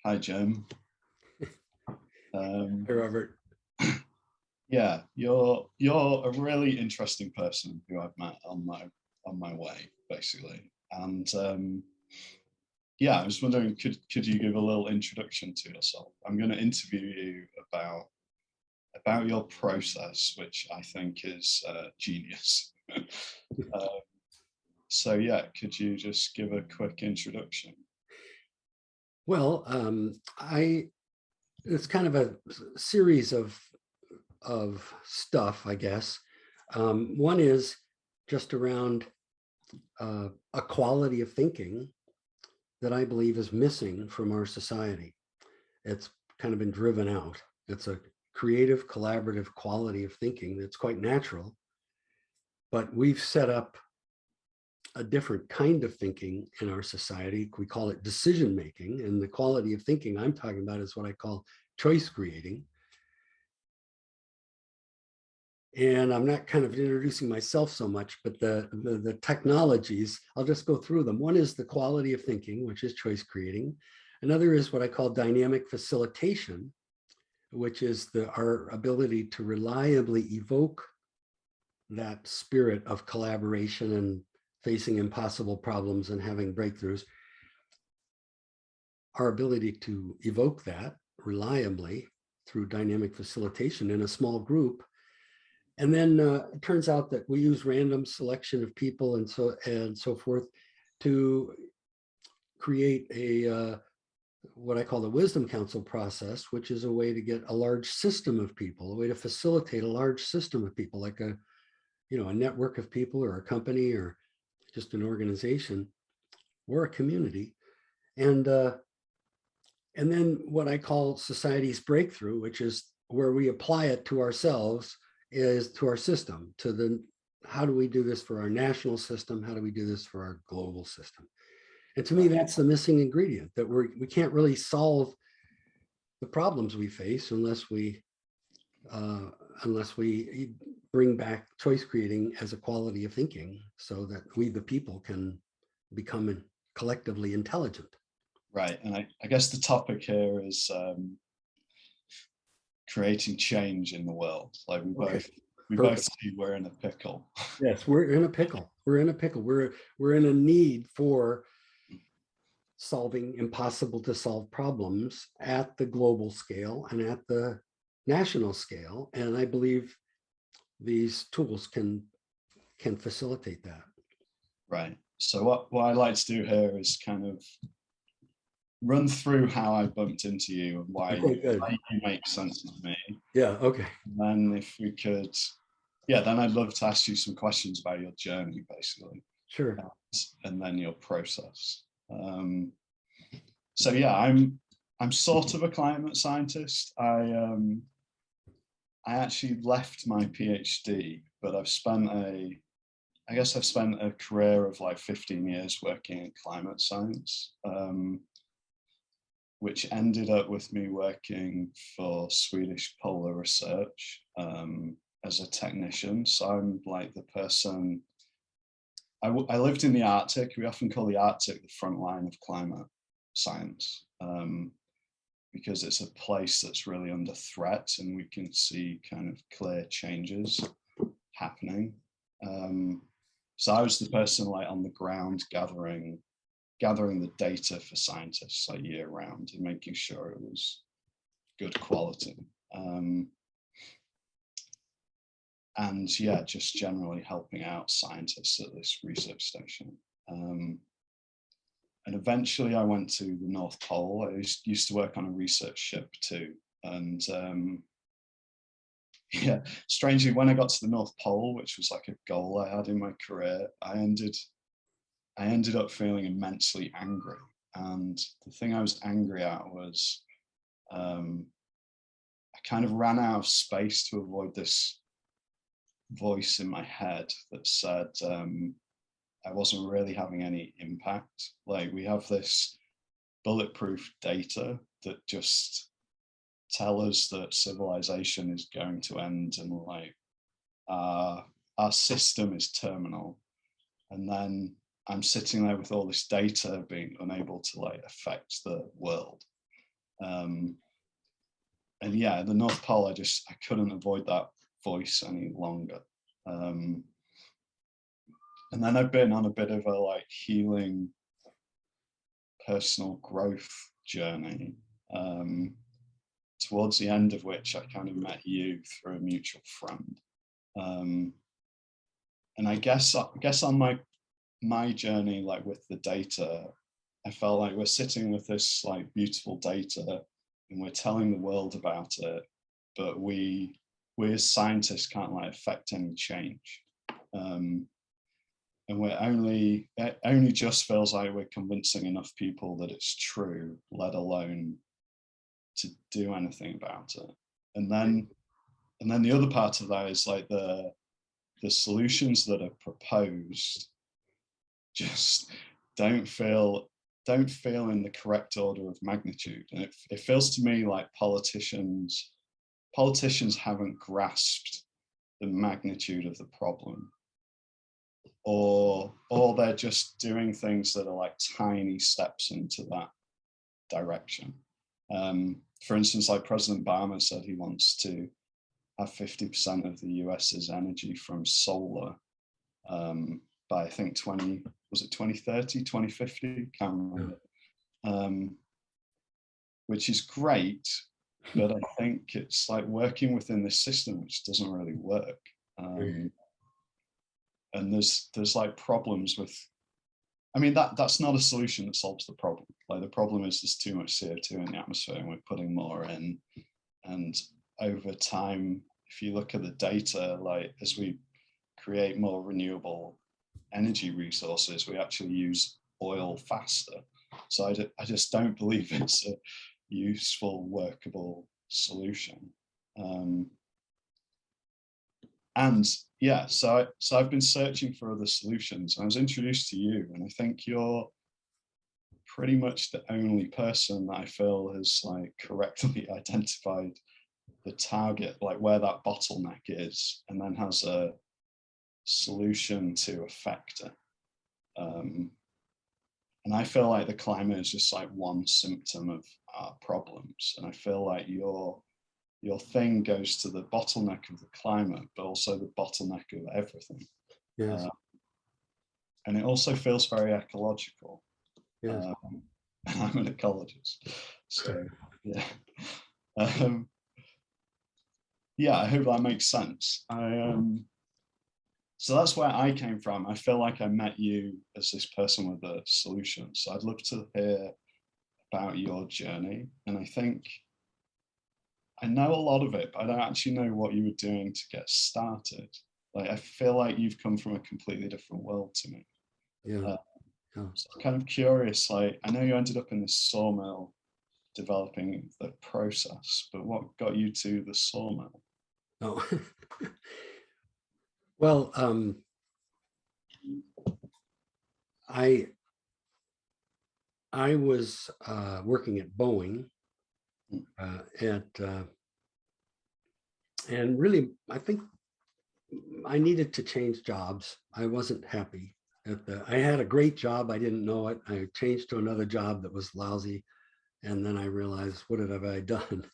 Hi, Jim. Hey, Robert. Yeah, you're a really interesting person who I've met on my way, basically. And yeah, I was wondering, could you give a little introduction to yourself? I'm going to interview you about your process, which I think is genius. So yeah, could you just give a quick introduction? Well, it's kind of a series of stuff, I guess. One is just around a quality of thinking that I believe is missing from our society. It's kind of been driven out. It's a creative, collaborative quality of thinking that's quite natural, but we've set up a different kind of thinking in our society. We call it decision making, and the quality of thinking I'm talking about is what I call choice creating. And I'm not kind of introducing myself so much, but the technologies, I'll just go through them. One is the quality of thinking, which is choice creating. Another is what I call dynamic facilitation, which is our ability to reliably evoke that spirit of collaboration and facing impossible problems and having breakthroughs. Our ability to evoke that reliably through dynamic facilitation in a small group. And then it turns out that we use random selection of people and so forth to create a what I call the wisdom council process, which is a way to get a large system of people, a way to facilitate a large system of people, like a network of people or a company or just an organization or a community. And then what I call society's breakthrough, which is where we apply it to ourselves, is to our system, how do we do this for our national system? How do we do this for our global system? And to me, that's the missing ingredient, that we can't really solve the problems we face unless we bring back choice creating as a quality of thinking, so that we, the people, can become collectively intelligent. Right, and I guess the topic here is creating change in the world. Like we both see we're in a pickle. Yes, we're in a pickle. We're in a pickle. We're in a need for solving impossible to solve problems at the global scale and at the national scale. And I believe these tools can facilitate that. Right. So what I like to do here is kind of run through how I bumped into you and why you make sense to me. Yeah, okay. And then if we could, yeah, then I'd love to ask you some questions about your journey, basically. Sure. And then your process. So yeah, I'm sort of a climate scientist. I actually left my PhD, but I've spent a career of like 15 years working in climate science, which ended up with me working for Swedish Polar Research as a technician. So I'm like the person, I lived in the Arctic. We often call the Arctic the front line of climate science, because it's a place that's really under threat and we can see kind of clear changes happening. So I was the person like on the ground gathering the data for scientists like year round and making sure it was good quality. And yeah, just generally helping out scientists at this research station. And eventually I went to the North Pole. I used to work on a research ship too. And yeah, strangely, when I got to the North Pole, which was like a goal I had in my career, I ended up feeling immensely angry. And the thing I was angry at was I kind of ran out of space to avoid this voice in my head that said I wasn't really having any impact. Like, we have this bulletproof data that just tell us that civilization is going to end and like our system is terminal. And then I'm sitting there with all this data being unable to like affect the world. And yeah, the North Pole, I couldn't avoid that voice any longer. And then I've been on a bit of a like healing, personal growth journey, towards the end of which I kind of met you through a mutual friend. And I guess on my journey, like with the data, I felt like we're sitting with this like beautiful data and we're telling the world about it, but we as scientists can't like affect any change. And it only just feels like we're convincing enough people that it's true, let alone to do anything about it. And then the other part of that is like the solutions that are proposed just don't feel in the correct order of magnitude. And it feels to me like politicians haven't grasped the magnitude of the problem, or they're just doing things that are like tiny steps into that direction. For instance, like President Obama said he wants to have 50% of the US's energy from solar by I think 2030, 2050, can't remember. Which is great, but I think it's like working within this system which doesn't really work. And there's like problems with, I mean, that's not a solution that solves the problem. Like the problem is there's too much CO2 in the atmosphere and we're putting more in. And over time, if you look at the data, like as we create more renewable energy resources, we actually use oil faster. So I just don't believe it's a useful, workable solution. And yeah, so I've been searching for other solutions. I was introduced to you, and I think you're pretty much the only person that I feel has like correctly identified the target, like where that bottleneck is, and then has a solution to affect it. And I feel like the climate is just like one symptom of our problems. And I feel like your thing goes to the bottleneck of the climate, but also the bottleneck of everything. Yes. And it also feels very ecological. Yes. I'm an ecologist, so yeah. Yeah, I hope that makes sense. So that's where I came from. I feel like I met you as this person with a solution. So I'd love to hear about your journey. And I think I know a lot of it, but I don't actually know what you were doing to get started. Like, I feel like you've come from a completely different world to me. Yeah. So I'm kind of curious, like, I know you ended up in the sawmill developing the process, but what got you to the sawmill? Oh. Well, I was working at Boeing and really, I think I needed to change jobs. I wasn't happy I had a great job. I didn't know it. I changed to another job that was lousy. And then I realized, what have I done?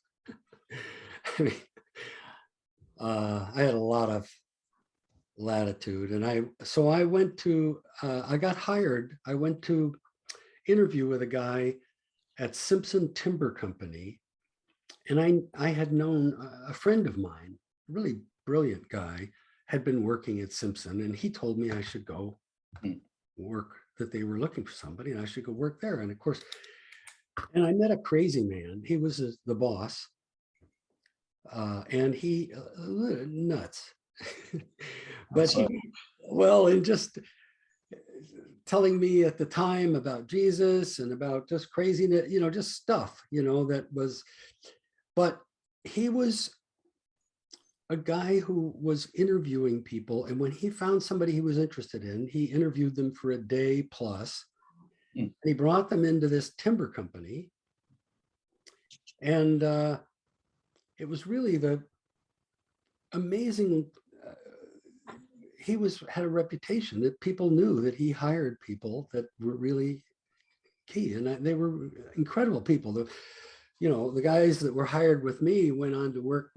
I mean, I had a lot of latitude, and I got hired. I went to interview with a guy at Simpson Timber Company, and I had known a friend of mine, a really brilliant guy, had been working at Simpson, and he told me I should go work, that they were looking for somebody and I should go work there. And of course, and I met a crazy man. He was the boss, and he nuts. But and just telling me at the time about Jesus and about just craziness, just stuff, that was, but he was a guy who was interviewing people. And when he found somebody he was interested in, he interviewed them for a day plus. And he brought them into this timber company. And it was really the amazing, he had a reputation that people knew that he hired people that were really key. And they were incredible people. the guys that were hired with me went on to work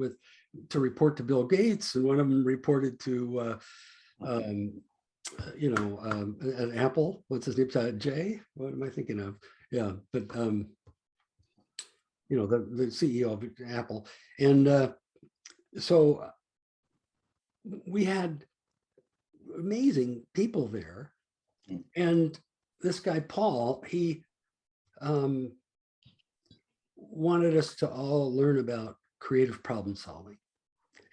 to report to Bill Gates, and one of them reported to at Apple. What's his name? Jay? What am I thinking of? Yeah, but the CEO of Apple. And so we had amazing people there. And this guy, Paul, he wanted us to all learn about creative problem solving.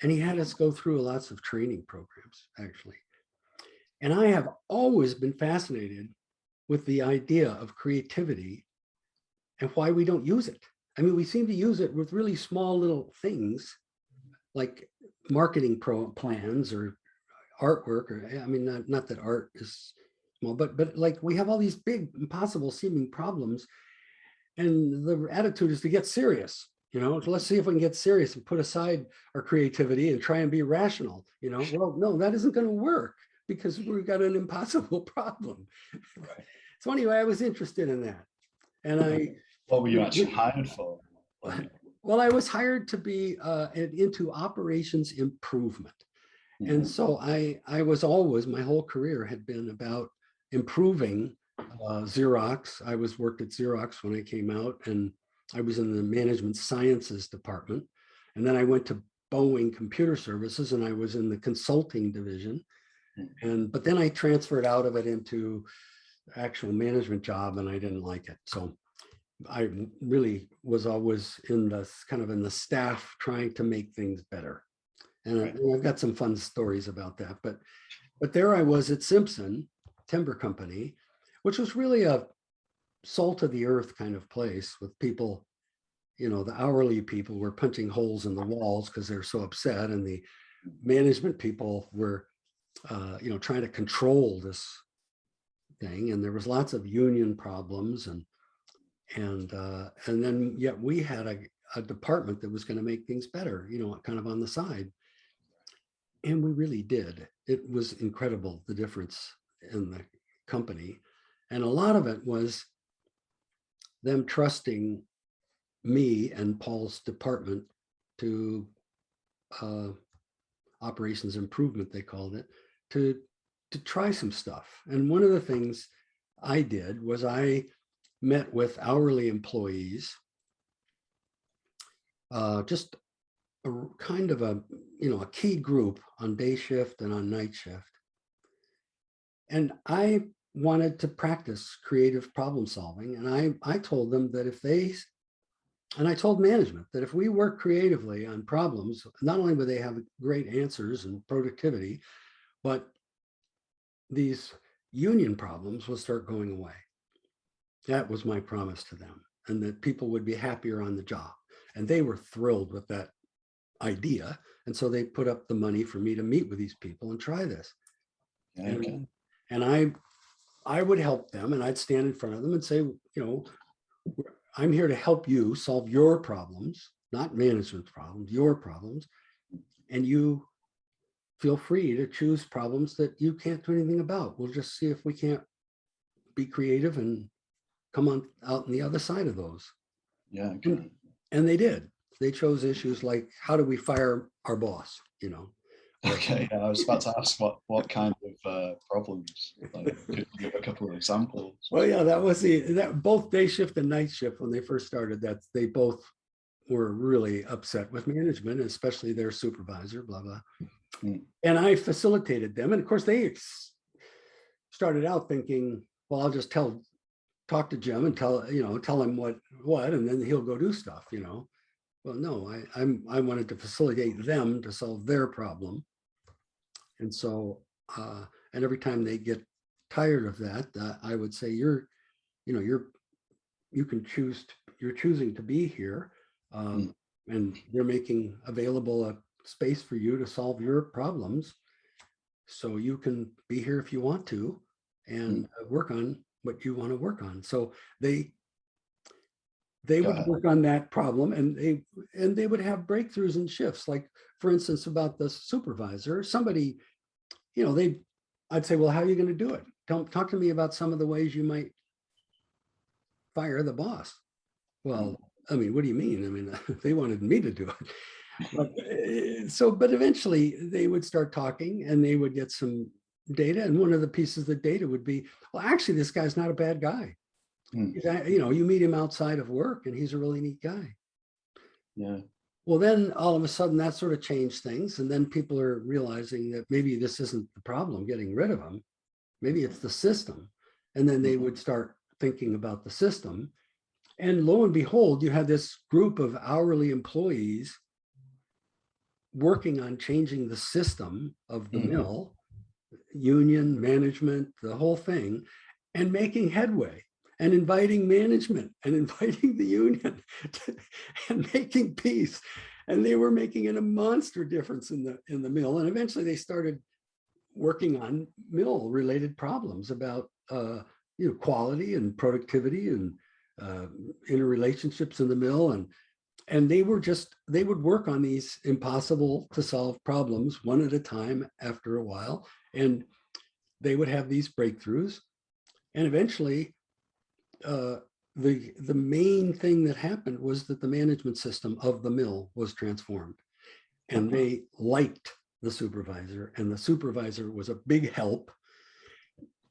And he had us go through lots of training programs, actually. And I have always been fascinated with the idea of creativity and why we don't use it. I mean, we seem to use it with really small little things like marketing plans or artwork, or I mean, not that art is small, but like we have all these big, impossible seeming problems, and the attitude is to get serious. Let's see if we can get serious and put aside our creativity and try and be rational. Well, no, that isn't going to work because we've got an impossible problem. Right. So anyway, I was interested in that, and what were you actually hired for? Well, I was hired to be into operations improvement. And so I was always, my whole career had been about improving Xerox. I worked at Xerox when I came out, and I was in the management sciences department. And then I went to Boeing Computer Services, and I was in the consulting division. But then I transferred out of it into actual management job, and I didn't like it. So I really was always in the staff trying to make things better. And I've got some fun stories about that. But there I was at Simpson Timber Company, which was really a salt of the earth kind of place with people, the hourly people were punching holes in the walls because they're so upset. And the management people were, trying to control this thing. And there was lots of union problems. And then yet we had a department that was going to make things better, kind of on the side. And we really did. It was incredible, the difference in the company. And a lot of it was them trusting me and Paul's department to operations improvement, they called it, to try some stuff. And one of the things I did was I met with hourly employees, just a kind of a key group on day shift and on night shift. And I wanted to practice creative problem solving. And I told them that I told management that if we work creatively on problems, not only would they have great answers and productivity, but these union problems will start going away. That was my promise to them, and that people would be happier on the job. And they were thrilled with that idea. And so they put up the money for me to meet with these people and try this. Okay. And I would help them, and I'd stand in front of them and say, I'm here to help you solve your problems, not management's problems, your problems. And you feel free to choose problems that you can't do anything about. We'll just see if we can't be creative and come on out on the other side of those. Yeah. Okay. And they did. They chose issues like, how do we fire our boss? Okay, I was about to ask what kind of problems. Like, could you give a couple of examples? Well, yeah, that was both day shift and night shift when they first started. That they both were really upset with management, especially their supervisor. Blah blah. And I facilitated them, and of course they started out thinking, well, I'll just talk to Jim and tell him what, and then he'll go do stuff. Well, no, I wanted to facilitate them to solve their problem. And so, and every time they get tired of that, I would say, you're choosing to be here, and they're making available a space for you to solve your problems. So you can be here if you want to, and work on what you want to work on. So they would work on that problem, and they would have breakthroughs in shifts. Like, for instance, about the supervisor, somebody, I'd say, well, how are you going to do it? Talk to me about some of the ways you might fire the boss. Well, I mean, what do you mean? I mean, they wanted me to do it. But eventually they would start talking and they would get some data. And one of the pieces of data would be, well, actually, this guy's not a bad guy. You know, you meet him outside of work and he's a really neat guy. Yeah. Well, then all of a sudden that sort of changed things. And then people are realizing that maybe this isn't the problem, getting rid of them. Maybe it's the system. And then they would start thinking about the system. And lo and behold, you had this group of hourly employees working on changing the system of the mill, union, management, the whole thing, and making headway and inviting management and inviting the union and making peace. And they were making a monster difference in the mill. And eventually they started working on mill related problems about you know, quality and productivity and interrelationships in the mill. And they would work on these impossible to solve problems one at a time after a while. And they would have these breakthroughs. And eventually the main thing that happened was that the management system of the mill was transformed. And they liked the supervisor, and the supervisor was a big help.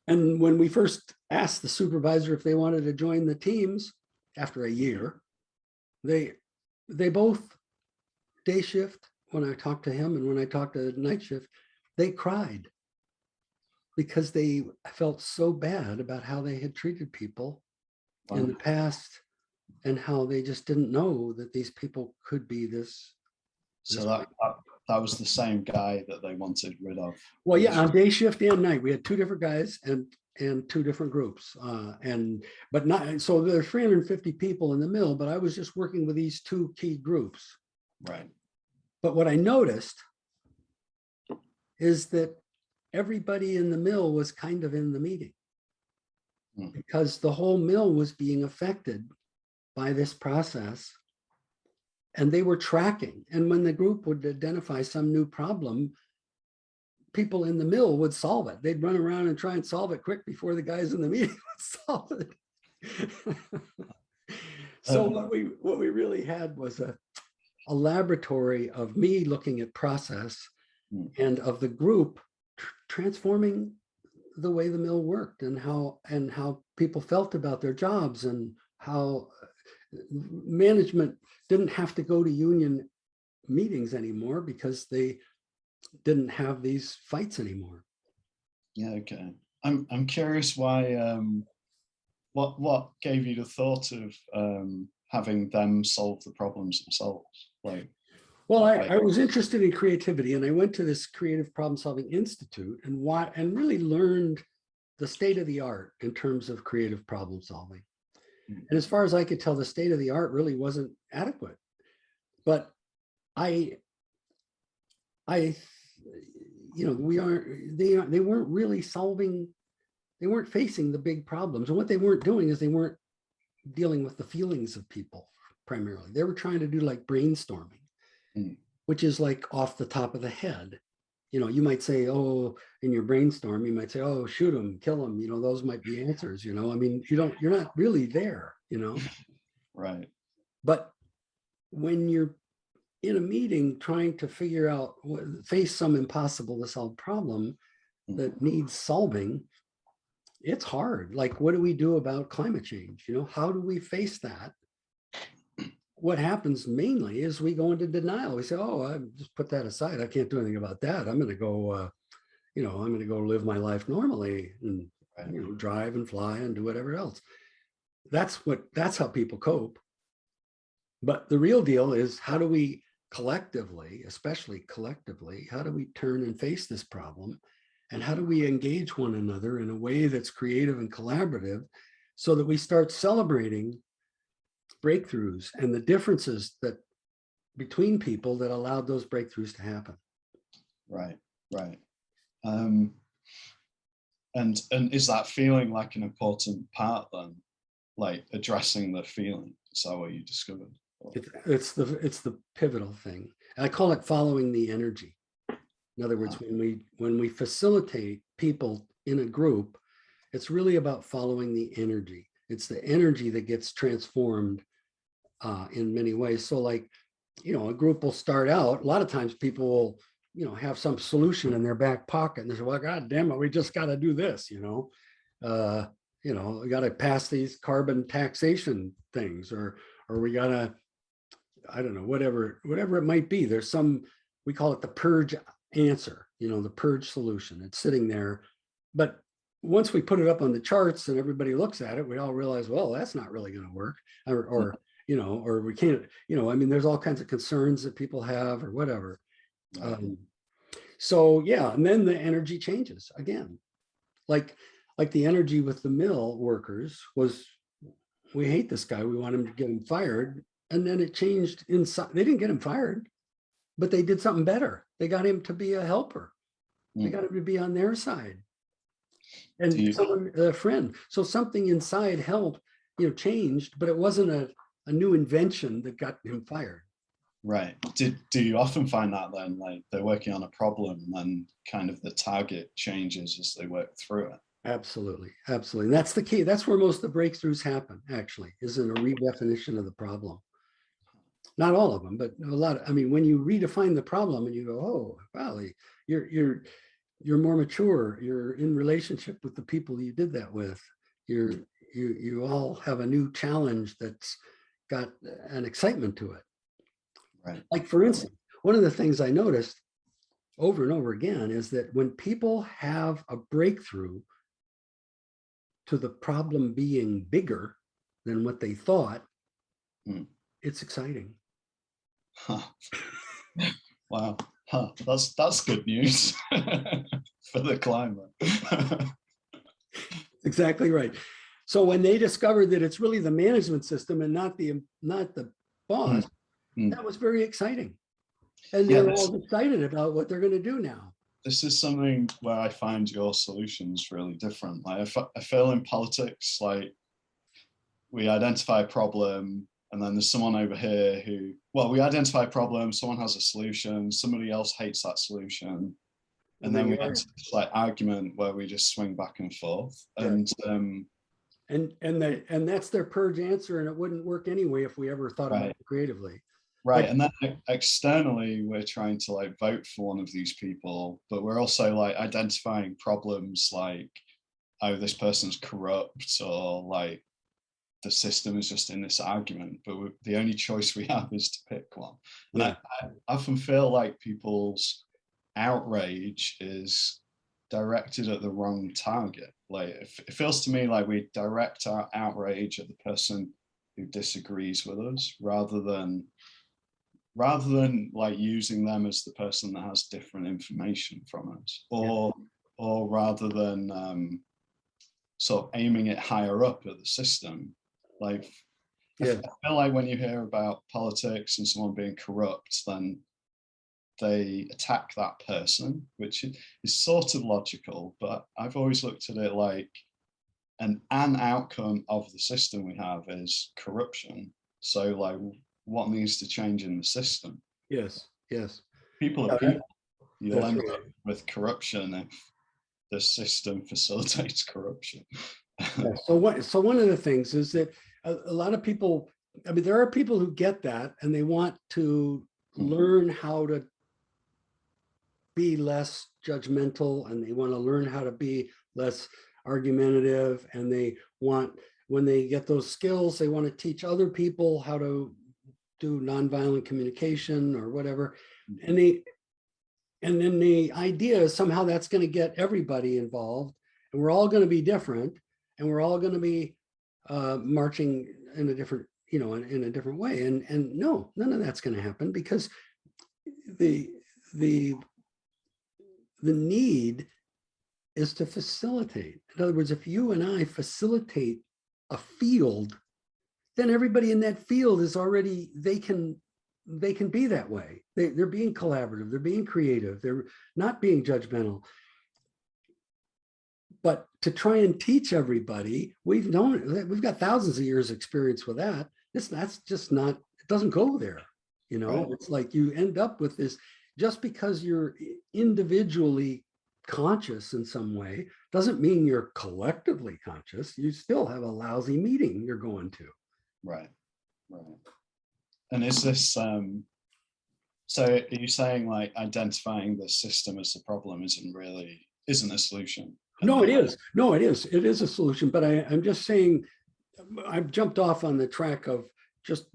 And when we first asked the supervisor if they wanted to join the teams after a year, they both, day shift, when I talked to him and when I talked to night shift, they cried because they felt so bad about how they had treated people in the past and how they just didn't know that these people could be this. So that was the same guy that they wanted rid of. Well, yeah, on day shift and night, we had two different guys and two different groups. But not, so there's 350 people in the mill, but I was just working with these two key groups. Right. But what I noticed is that everybody in the mill was kind of in the meeting because the whole mill was being affected by this process. And they were tracking. And when the group would identify some new problem, people in the mill would solve it. They'd run around and try and solve it quick before the guys in the meeting would solve it. So what we really had was a laboratory of me looking at process and of the group transforming the way the mill worked and how people felt about their jobs and how management didn't have to go to union meetings anymore because they didn't have these fights anymore. Yeah, okay. I'm curious why what gave you the thought of having them solve the problems themselves? Like, well, I was interested in creativity, and I went to this Creative Problem Solving Institute and really learned the state of the art in terms of creative problem solving. And as far as I could tell, the state of the art really wasn't adequate. But they weren't really solving, they weren't facing the big problems. And what they weren't doing is they weren't dealing with the feelings of people primarily. They were trying to do like brainstorming, which is like off the top of the head. You know, you might say, oh, in your brainstorm, you might say, oh, shoot them, kill them. You know, those might be answers, you know, I mean, you're not really there, you know. Right. But when you're in a meeting trying to figure out, face some impossible to solve problem that needs solving, it's hard. Like, what do we do about climate change? You know, how do we face that? What happens mainly is we go into denial. We say, oh, I just put that aside. I can't do anything about that. I'm going to go, I'm going to go live my life normally and drive and fly and do whatever else. That's how people cope. But the real deal is, how do we collectively, especially collectively, how do we turn and face this problem? And how do we engage one another in a way that's creative and collaborative so that we start celebrating breakthroughs and the differences that between people that allowed those breakthroughs to happen? Right. And is that feeling like an important part then, like addressing the feeling? Is that what you discovered? It's the pivotal thing. I call it following the energy. In other words, when we facilitate people in a group, it's really about following the energy. It's the energy that gets transformed in many ways. So like, a group will start out, a lot of times people will, have some solution in their back pocket and they say, well, God damn it, we just got to do this, we got to pass these carbon taxation things, or we got to, I don't know, whatever it might be. There's some, we call it the purge answer, the purge solution. It's sitting there. But once we put it up on the charts and everybody looks at it, we all realize, well, that's not really going to work. Or we can't, there's all kinds of concerns that people have or whatever. So yeah, and then the energy changes again. Like the energy with the mill workers was, we hate this guy, we want him to get him fired. And then it changed inside. They didn't get him fired, but they did something better. They got him to be a helper. They got him to be on their side. And a friend. So something inside helped, changed, but it wasn't a new invention that got him fired. Right. Do you often find that then, like they're working on a problem and then kind of the target changes as they work through it? Absolutely. Absolutely. And that's the key. That's where most of the breakthroughs happen, actually, is in a redefinition of the problem. Not all of them, but a lot. When you redefine the problem and you go, oh, wow, you're more mature. You're in relationship with the people you did that with. You all have a new challenge that's got an excitement to it. Right. Like, for instance, one of the things I noticed over and over again is that when people have a breakthrough to the problem being bigger than what they thought, it's exciting. Huh. Wow. Huh. That's good news for the climate. Exactly right. So when they discovered that it's really the management system and not the boss, that was very exciting. And they're all excited about what they're going to do now. This is something where I find your solutions really different. Like I feel in politics, like we identify a problem and then there's someone over here who, we identify a problem, someone has a solution, somebody else hates that solution. And then we have this like argument where we just swing back and forth. And that's their purge answer, and it wouldn't work anyway if we ever thought about it creatively. Right. And then externally, we're trying to like vote for one of these people, but we're also like identifying problems like, oh, this person's corrupt, or like the system is just in this argument, but the only choice we have is to pick one. And I often feel like people's outrage is directed at the wrong target. Like it feels to me like we direct our outrage at the person who disagrees with us rather than like using them as the person that has different information from us, or rather than sort of aiming it higher up at the system. Like I feel like when you hear about politics and someone being corrupt, then they attack that person, which is sort of logical, but I've always looked at it like an outcome of the system we have is corruption. So like what needs to change in the system? Yes. People are people. You'll end up with corruption if the system facilitates corruption. So one of the things is that a lot of people, there are people who get that and they want to learn how to be less judgmental, and they want to learn how to be less argumentative, and they want, when they get those skills, they want to teach other people how to do nonviolent communication or whatever. And then the idea is somehow that's going to get everybody involved, and we're all going to be different, and we're all going to be marching in a different, in a different way. And no, none of that's going to happen, because the need is to facilitate. In other words, if you and I facilitate a field, then everybody in that field is already, they can be that way. They're being collaborative, they're being creative, they're not being judgmental. But to try and teach everybody, we've got thousands of years experience with that. That's just not, it doesn't go there. Right. It's like you end up with this, just because you're individually conscious in some way, doesn't mean you're collectively conscious. You still have a lousy meeting you're going to. Right. And is this so are you saying like identifying the system as the problem isn't a solution? No, it is. No, it is. It is a solution. But I'm just saying, I've jumped off on the track of just,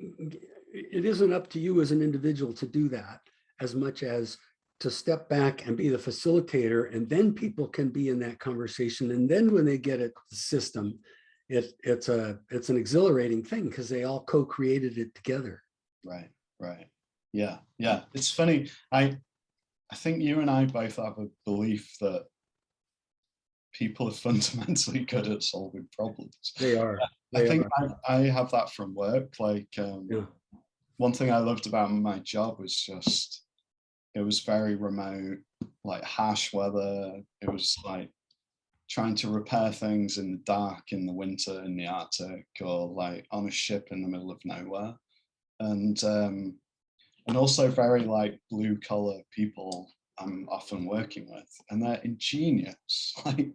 it isn't up to you as an individual to do that as much as to step back and be the facilitator, and then people can be in that conversation. And then when they get it, the system, it's an exhilarating thing because they all co-created it together. Right. Yeah. It's funny. I think you and I both have a belief that people are fundamentally good at solving problems. They are. I think I have that from work. Like one thing I loved about my job was just, it was very remote, like harsh weather. It was like trying to repair things in the dark in the winter in the Arctic, or like on a ship in the middle of nowhere. And also very like blue collar people I'm often working with, and they're ingenious. Like,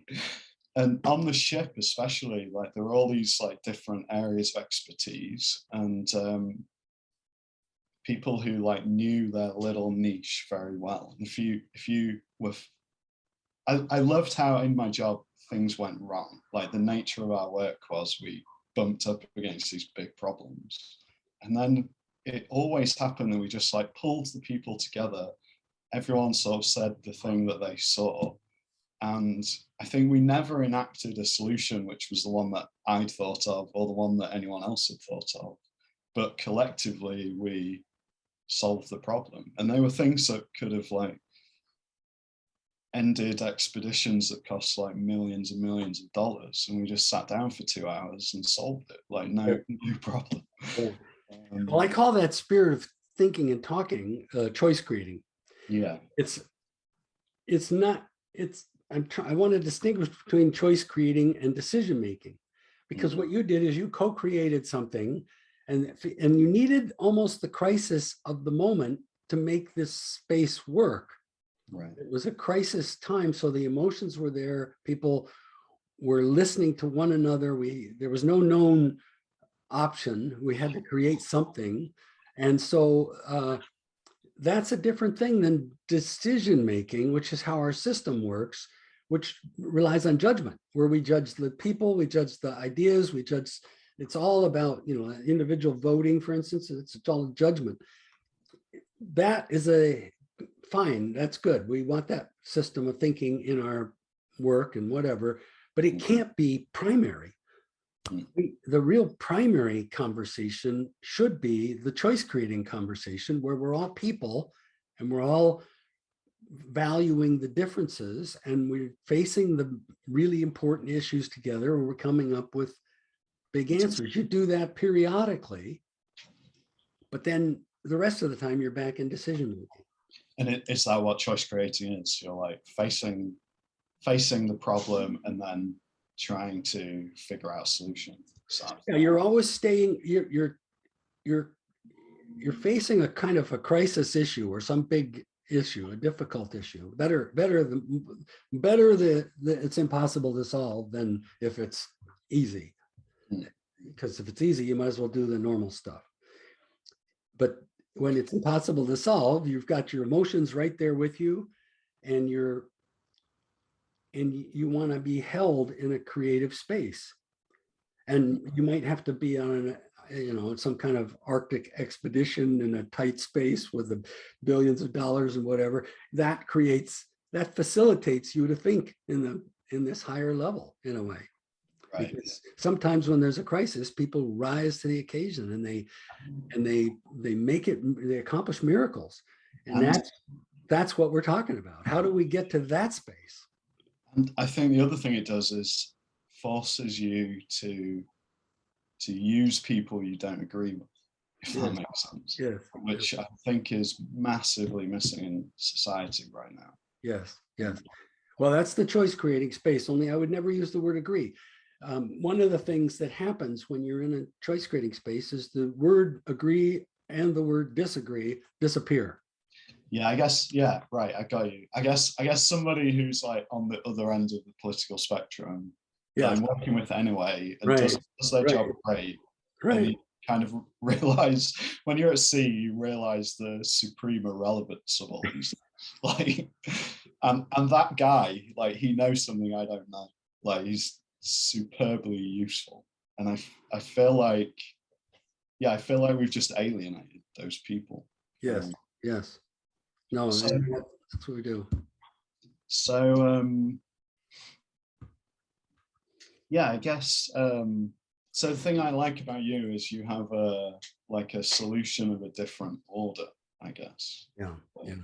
and on the ship especially, like there are all these like different areas of expertise, and people who like knew their little niche very well. If you were, I loved how in my job things went wrong. Like the nature of our work was we bumped up against these big problems, and then it always happened that we just like pulled the people together. Everyone sort of said the thing that they saw, and I think we never enacted a solution which was the one that I'd thought of or the one that anyone else had thought of, but collectively we solved the problem. And they were things that could have like ended expeditions that cost like millions and millions of dollars, and we just sat down for 2 hours and solved it, like no problem. Well, I call that spirit of thinking and talking choice creating. Yeah, it's not. I want to distinguish between choice creating and decision making, because what you did is you co-created something, and you needed almost the crisis of the moment to make this space work. right. It was a crisis time, so the emotions were there. People were listening to one another. There was no known option. We had to create something, and so that's a different thing than decision making, which is how our system works, which relies on judgment, where we judge the people, we judge the ideas, we judge. It's all about, individual voting, for instance. It's all judgment. That is fine. That's good. We want that system of thinking in our work and whatever, but it can't be primary. The real primary conversation should be the choice creating conversation, where we're all people and we're all valuing the differences and we're facing the really important issues together, and we're coming up with big answers. You do that periodically, but then the rest of the time you're back in decision making. And is that what choice creating is? You're like facing the problem and then trying to figure out a solution. So yeah, you're always staying. You're facing a kind of a crisis issue or some big issue, a difficult issue. Better that it's impossible to solve than if it's easy. Because if it's easy, you might as well do the normal stuff. But when it's impossible to solve, you've got your emotions right there with you, and you want to be held in a creative space. And you might have to be on some kind of Arctic expedition in a tight space with the billions of dollars and whatever. That facilitates you to think in this higher level in a way. right. Because sometimes when there's a crisis, people rise to the occasion and they make it, they accomplish miracles. And that's what we're talking about. How do we get to that space? And I think the other thing it does is forces you to use people you don't agree with, if that makes sense. Yes. Which I think is massively missing in society right now. Yes. Well, that's the choice creating space, only I would never use the word agree. One of the things that happens when you're in a choice creating space is the word agree and the word disagree disappear. Yeah, I guess, yeah, right, I got you. I guess somebody who's like on the other end of the political spectrum, I'm working with anyway, and does their job great. Right. kind of realize when you're at sea, you realize the supreme irrelevance of all these things. Like, and that guy, like, he knows something I don't know. Like, he's superbly useful, and I feel like, yeah, I feel like we've just alienated those people. Yes. Yes. No, So, that's what we do. so yeah, I guess. So the thing I like about you is you have like a solution of a different order, I guess. Yeah. Yeah.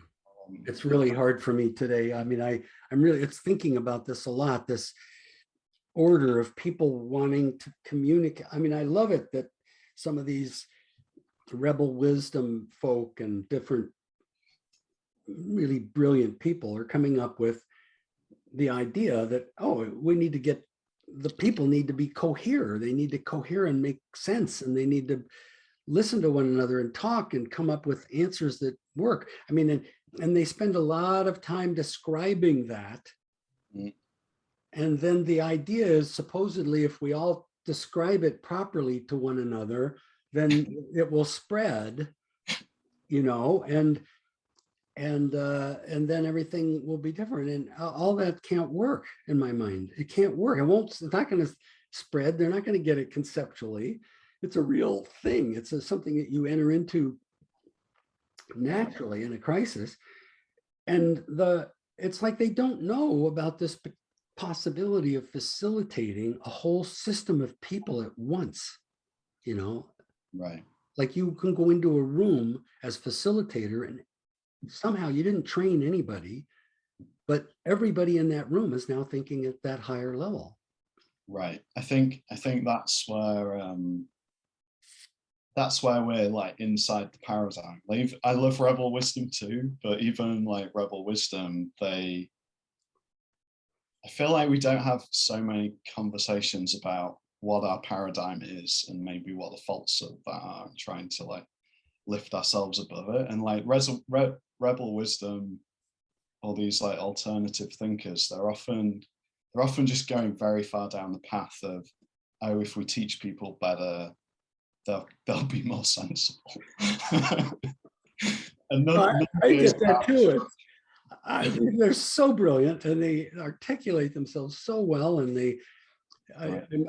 It's really hard for me today. I mean, I'm really, it's thinking about this a lot, this order of people wanting to communicate. I mean, I love it that some of these rebel wisdom folk and different really brilliant people are coming up with the idea that, oh, we need to get, the people need to be cohere. They need to cohere and make sense, and they need to listen to one another and talk and come up with answers that work. I mean, and they spend a lot of time describing that. Mm. And then the idea is, supposedly, if we all describe it properly to one another, then it will spread, you know, and then everything will be different. And all that can't work in my mind. It can't work. It's not going to spread. They're not going to get it conceptually. It's a real thing. It's something that you enter into naturally in a crisis. And it's like they don't know about this possibility of facilitating a whole system of people at once, you know? Right. Like, you can go into a room as facilitator and somehow you didn't train anybody, but everybody in that room is now thinking at that higher level. Right. I think that's where we're like inside the paradigm. Like, I love Rebel Wisdom too, but even like Rebel Wisdom, I feel like we don't have so many conversations about what our paradigm is and maybe what the faults of that are, and trying to like lift ourselves above it. And like Rebel Wisdom, all these like alternative thinkers, they're often just going very far down the path of, oh, if we teach people better, they'll be more sensible. And I get that too. They're so brilliant, and they articulate themselves so well, and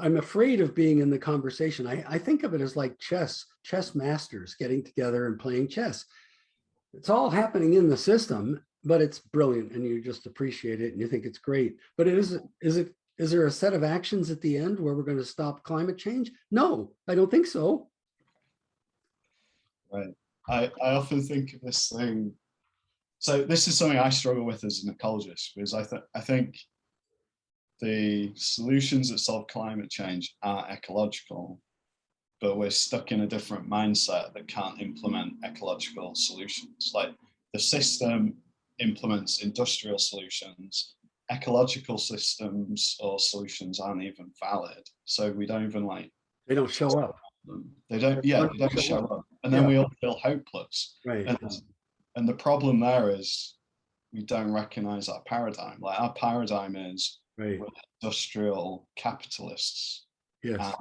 I'm afraid of being in the conversation. I think of it as like chess masters getting together and playing chess. It's all happening in the system, but it's brilliant, and you just appreciate it and you think it's great. But is there a set of actions at the end where we're going to stop climate change? No, I don't think so. Right. I often think of this thing. So this is something I struggle with as an ecologist, because I think the solutions that solve climate change are ecological, but we're stuck in a different mindset that can't implement ecological solutions. Like, the system implements industrial solutions, ecological systems or solutions aren't even valid. So we don't even like, they don't show up. They don't show up. And then we all feel hopeless. Right. And the problem there is we don't recognize our paradigm. Like, our paradigm is, we're industrial capitalists. Yes. And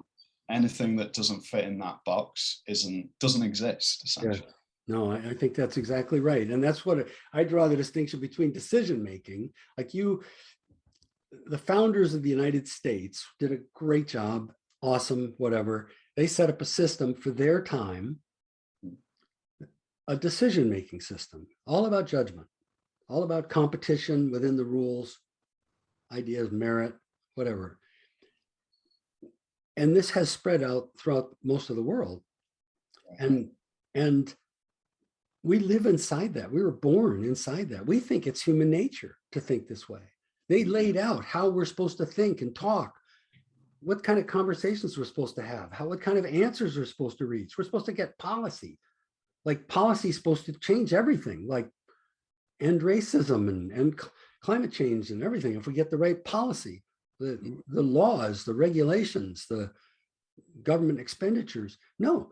anything that doesn't fit in that box doesn't exist, essentially. Yes. No, I think that's exactly right. And that's what I draw the distinction between decision making. Like, the founders of the United States did a great job, awesome, whatever. They set up a system for their time, a decision-making system, all about judgment, all about competition within the rules, ideas, merit, whatever. And this has spread out throughout most of the world. And we live inside that. We were born inside that. We think it's human nature to think this way. They laid out how we're supposed to think and talk, what kind of conversations we're supposed to have, what kind of answers we're supposed to reach. We're supposed to get policy. Like, policy is supposed to change everything, like end racism and climate change and everything. If we get the right policy, the laws, the regulations, the government expenditures. No,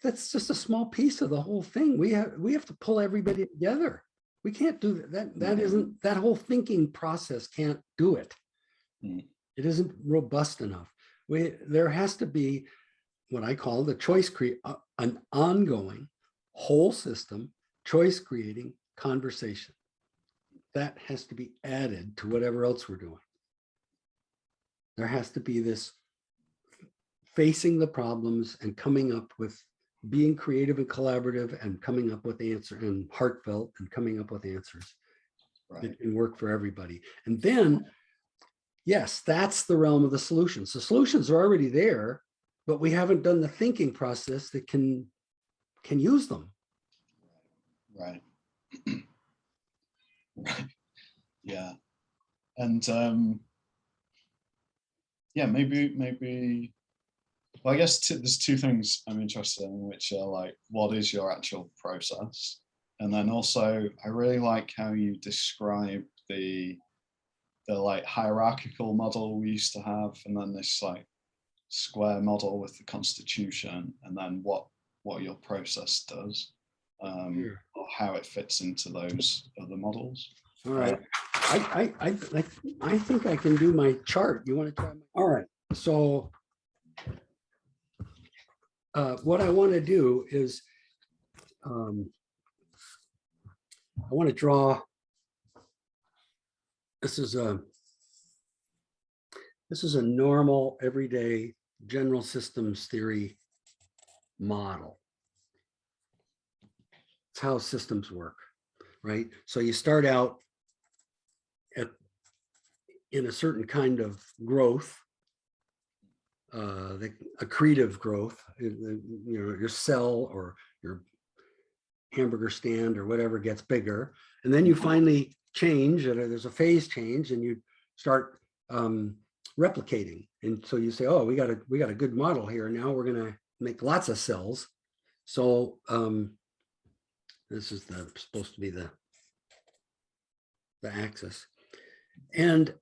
that's just a small piece of the whole thing. We have to pull everybody together. We can't do that. That whole thinking process can't do it. It isn't robust enough. There has to be what I call the an ongoing whole system choice creating conversation. That has to be added to whatever else we're doing. There has to be this facing the problems and coming up with being creative and collaborative and coming up with answers and heartfelt and coming up with answers that can work for everybody. And then, yes, that's the realm of the solutions. The solutions are already there, but we haven't done the thinking process that can use them. Right. Right. Yeah. And yeah, maybe well, I guess there's two things I'm interested in, which are like, what is your actual process? And then also, I really like how you describe the like hierarchical model we used to have, and then this like square model with the constitution, and then what your process does, or how it fits into those other models. All right. I think I can do my chart. You want to try? All right. So what I want to do is I want to draw. This is a normal, everyday general systems theory model. It's how systems work, right? So you start out in a certain kind of growth, accretive growth. Your cell or your hamburger stand or whatever gets bigger, and then you finally change, and there's a phase change, and you start replicating. And so you say, oh, we got a good model here. Now we're going to make lots of cells. So this is supposed to be the axis. And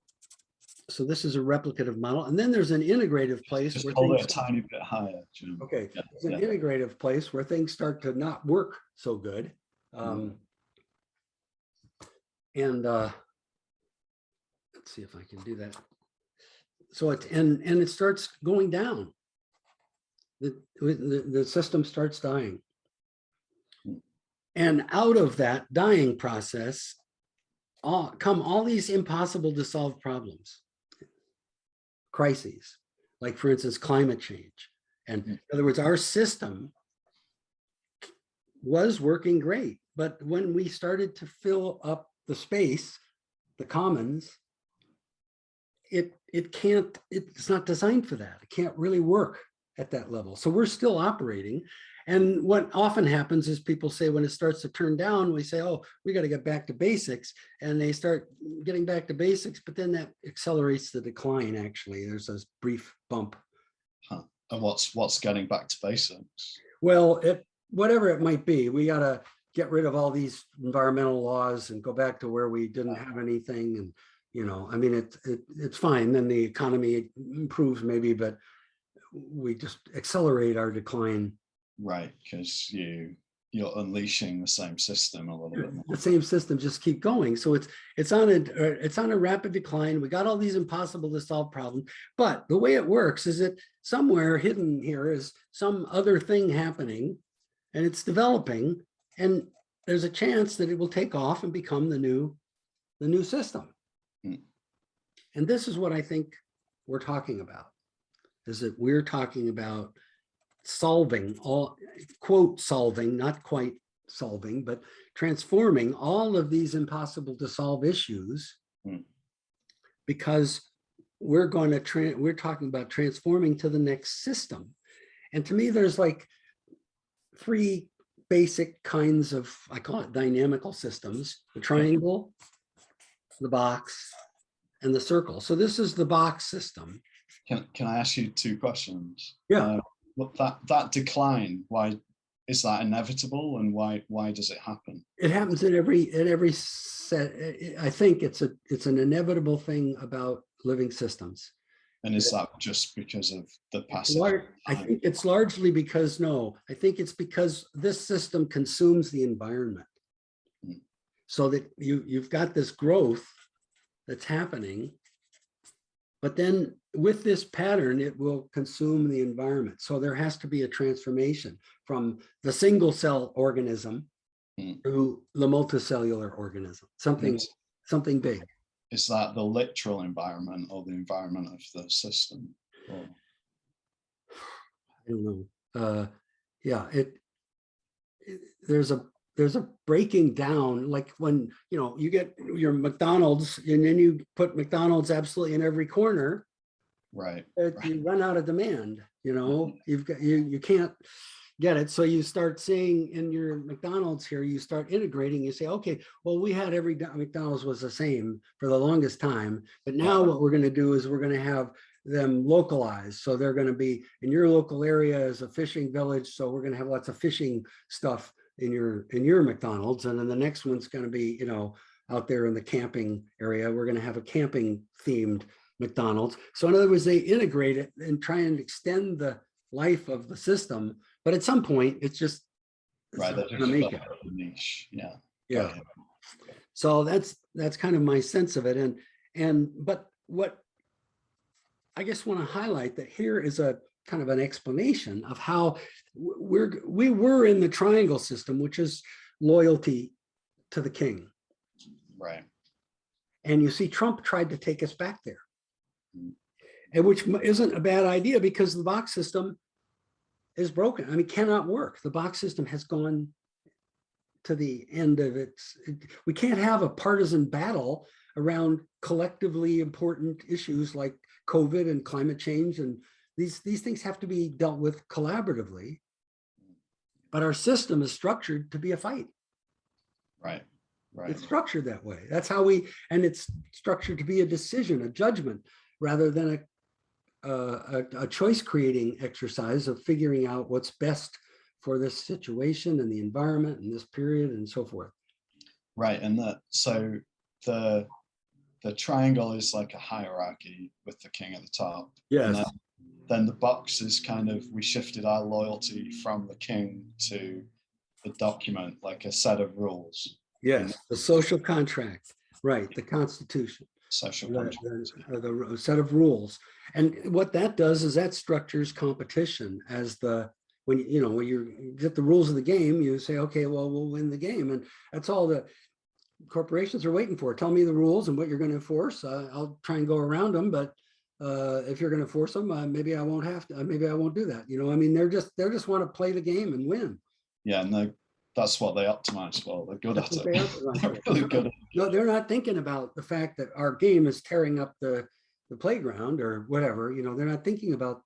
so this is a replicative model. And then there's an integrative place. Just where hold it a tiny bit higher, Jim. Okay, yeah, it's an integrative place where things start to not work so good. And let's see if I can do that. So it starts going down. The system starts dying. And out of that dying process come all these impossible to solve problems, crises, like for instance, climate change. And in other words, our system was working great, but when we started to fill up the space, the commons, it's not designed for that. It can't really work at that level. So we're still operating. And what often happens is people say when it starts to turn down, we say, oh, we got to get back to basics. And they start getting back to basics, but then that accelerates the decline, actually. There's this brief bump. Huh. And what's getting back to basics? Well, whatever it might be, we got to get rid of all these environmental laws and go back to where we didn't have anything. And, I mean, it's fine. Then the economy improves maybe, but we just accelerate our decline. Right, because you're unleashing the same system a little bit more. The same system just keep going. So it's on a rapid decline. We got all these impossible to solve problems, but the way it works is that somewhere hidden here is some other thing happening, and it's developing, and there's a chance that it will take off and become the new system. And this is what I think we're talking about, is that we're talking about solving quote solving, not quite solving, but transforming all of these impossible to solve issues, because we're talking about transforming to the next system. And to me, there's like three basic kinds of, I call it dynamical systems: the triangle, the box, and the circle. So this is the box system. Can I ask you two questions? Yeah. That decline, why is that inevitable, and why does it happen? It happens in every set. I think it's an inevitable thing about living systems. And is that just because of the passage? I think it's largely because I think it's because this system consumes the environment. So that you've got this growth that's happening, But then with this pattern, it will consume the environment. So there has to be a transformation from the single cell organism to the multicellular organism, something big. Is that the literal environment or the environment of the system? Or? I don't know. Yeah, there's a breaking down, like when you get your McDonald's and then you put McDonald's absolutely in every corner, right? You run out of demand. You can't get it. So you start seeing in your McDonald's here, you start integrating, you say, okay, well, we had every McDonald's was the same for the longest time, but now what we're going to do is we're going to have them localized. So they're going to be in your local area as a fishing village. So we're going to have lots of fishing stuff in your McDonald's. And then the next one's going to be, out there in the camping area, we're going to have a camping themed McDonald's. So in other words, they integrate it and try and extend the life of the system. But at some point, it's just right. That's going to make it niche. Yeah. Yeah. So that's kind of my sense of it. But what I just want to highlight that here is a kind of an explanation of how we were in the triangle system, which is loyalty to the king. Right. And you see, Trump tried to take us back there, and which isn't a bad idea because the box system is broken. I mean, cannot work. The box system has gone to the end of its. We can't have a partisan battle around collectively important issues like COVID and climate change, and these things have to be dealt with collaboratively. But our system is structured to be a fight. Right. Right. It's structured that way. That's how and it's structured to be a decision, a judgment, rather than a choice creating exercise of figuring out what's best for this situation and the environment and this period and so forth. Right. And so the triangle is like a hierarchy with the king at the top. Yes. And then the box is kind of, we shifted our loyalty from the king to the document, like a set of rules. Yes, the social contract, right, the Constitution. Social contract. The set of rules. And what that does is that structures competition as when you get the rules of the game, you say, okay, well, we'll win the game. And that's all the corporations are waiting for. Tell me the rules and what you're going to enforce. I'll try and go around them, but if you're going to force them, maybe I won't have to. Maybe I won't do that. I mean, they just want to play the game and win. Yeah, and that's what they optimize for. They're good at it. They're really good at it. No, they're not thinking about the fact that our game is tearing up the playground or whatever. They're not thinking about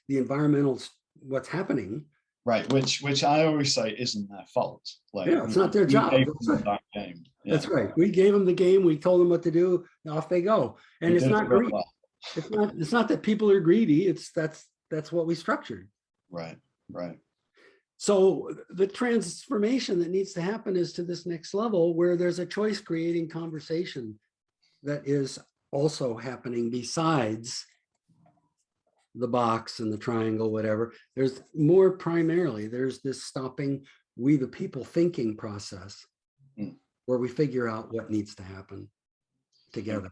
the environmental what's happening. Right, which I always say isn't their fault. Like, yeah, it's not their job. That game. Yeah. That's right. We gave them the game. We told them what to do. Off they go. And it's not greedy. Well. It's not that people are greedy. That's what we structured. Right. Right. So the transformation that needs to happen is to this next level where there's a choice creating conversation that is also happening besides the box and the triangle, whatever. There's more primarily, there's this stopping we the people thinking process where we figure out what needs to happen together.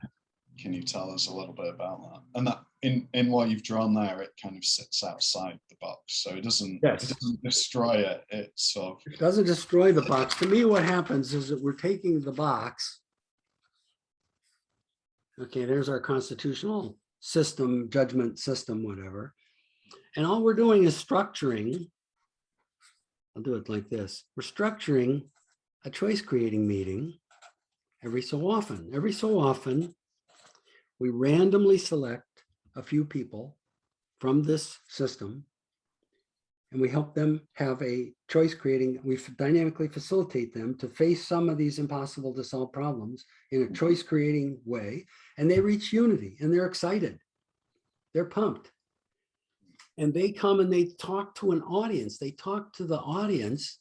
Can you tell us a little bit about that? And that in what you've drawn there, it kind of sits outside the box. So it doesn't destroy it. It doesn't destroy the box. To me, what happens is that we're taking the box. Okay, there's our constitutional system, judgment system, whatever. And all we're doing is structuring. I'll do it like this. We're structuring a choice creating meeting every so often. Every so often, we randomly select a few people from this system and we help them have a choice creating, we dynamically facilitate them to face some of these impossible to solve problems in a choice creating way. And they reach unity and they're excited. They're pumped. And they come and they talk to an audience. They talk to the audience.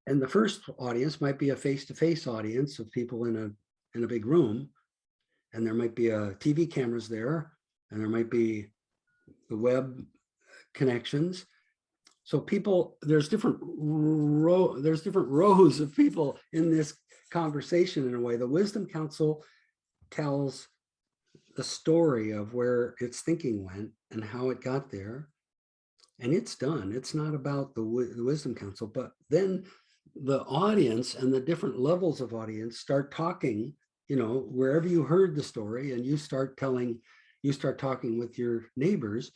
And the first audience might be a face-to-face audience of people in a big room, and there might be TV cameras there, and there might be the web connections. So people, there's different rows of people in this conversation in a way. The Wisdom Council tells the story of where its thinking went and how it got there, and it's done. It's not about the wisdom council, but then the audience and the different levels of audience start talking, wherever you heard the story, and you start talking with your neighbors.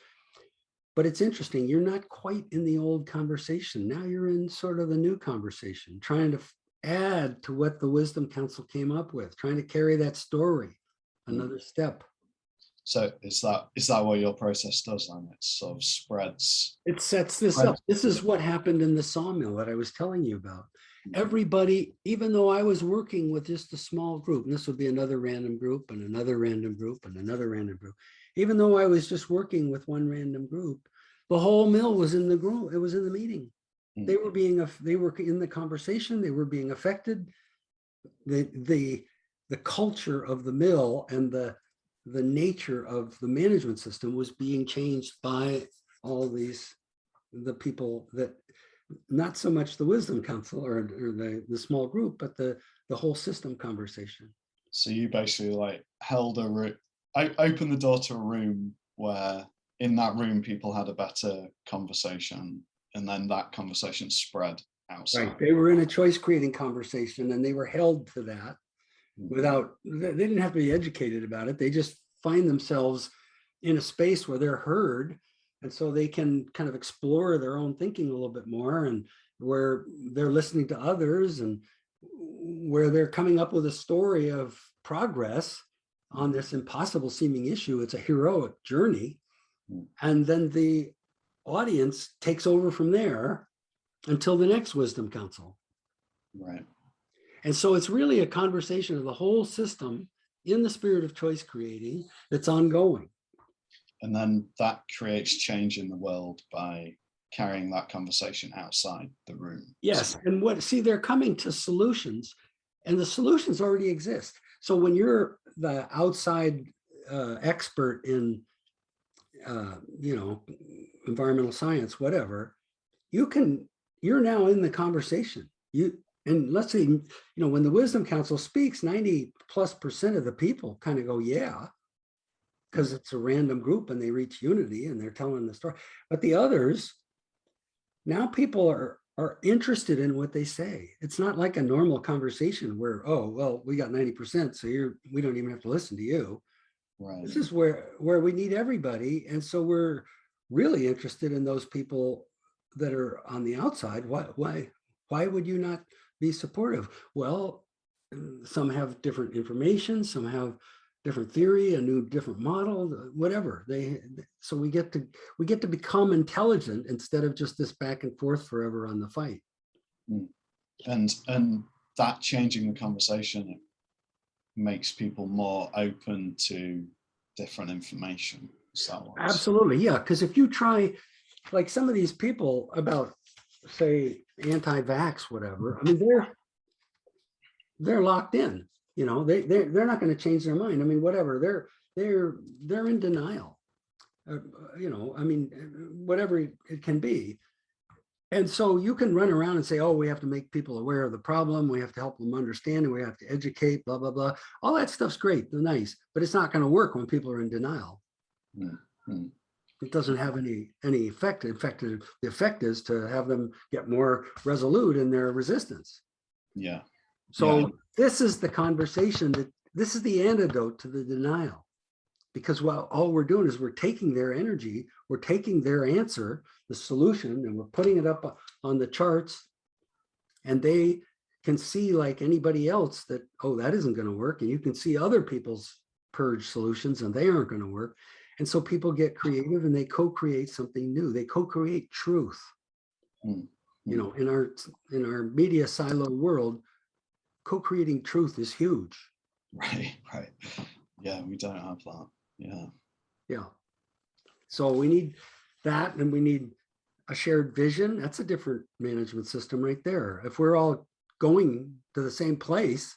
But it's interesting, you're not quite in the old conversation. Now you're in sort of the new conversation, trying to add to what the wisdom council came up with, trying to carry that story another step. So is that what your process does then? It sort of spreads. It sets this up. This is what happened in the sawmill that I was telling you about. Everybody, even though I was working with just a small group, and this would be another random group and another random group and another random group, even though I was just working with one random group, the whole mill was in the group. It was in the meeting. They were in the conversation. They were being affected. The culture of the mill and the nature of the management system was being changed by all the people that, not so much the wisdom council or the small group, but the whole system conversation. So you basically like held a room, opened the door to a room where in that room people had a better conversation, and then that conversation spread outside. Right. They were in a choice creating conversation, and they were held to that without, they didn't have to be educated about it. They just find themselves in a space where they're heard. And so they can kind of explore their own thinking a little bit more, and where they're listening to others, and where they're coming up with a story of progress on this impossible seeming issue. It's a heroic journey. And then the audience takes over from there until the next wisdom council. Right. And so it's really a conversation of the whole system in the spirit of choice creating that's ongoing. And then that creates change in the world by carrying that conversation outside the room. Yes. And they're coming to solutions, and the solutions already exist. So when you're the outside expert in, environmental science, whatever, you're now in the conversation. And let's say, when the wisdom council speaks, 90+% of the people kind of go, yeah, because it's a random group and they reach unity and they're telling the story. But the others, now people are interested in what they say. It's not like a normal conversation where, oh, well, we got 90%, so we don't even have to listen to you. Right. This is where we need everybody. And so we're really interested in those people that are on the outside. Why would you not be supportive? Well, some have different information, some have different theory, a new different model, whatever. So we get to become intelligent instead of just this back and forth forever on the fight. And that changing the conversation makes people more open to different information. Absolutely, yeah. Because if you try, like some of these people about, say, anti-vax, whatever, I mean, they're locked in. They're not going to change their mind. I mean, whatever, they're in denial. I mean, whatever it can be. And so you can run around and say, oh, we have to make people aware of the problem. We have to help them understand, and we have to educate, blah, blah, blah. All that stuff's great, they're nice, but it's not going to work when people are in denial. Mm-hmm. It doesn't have any effect. In fact, the effect is to have them get more resolute in their resistance. Yeah. So this is the conversation, this is the antidote to the denial. Because all we're doing is we're taking their energy, we're taking their answer, the solution, and we're putting it up on the charts, and they can see, like anybody else, that, oh, that isn't going to work. And you can see other people's purge solutions and they aren't going to work. And so people get creative and they co-create something new. They co-create truth. In our media silo world, co-creating truth is huge. Right. Yeah, we don't have that. Yeah. So we need that, and we need a shared vision. That's a different management system right there. If we're all going to the same place,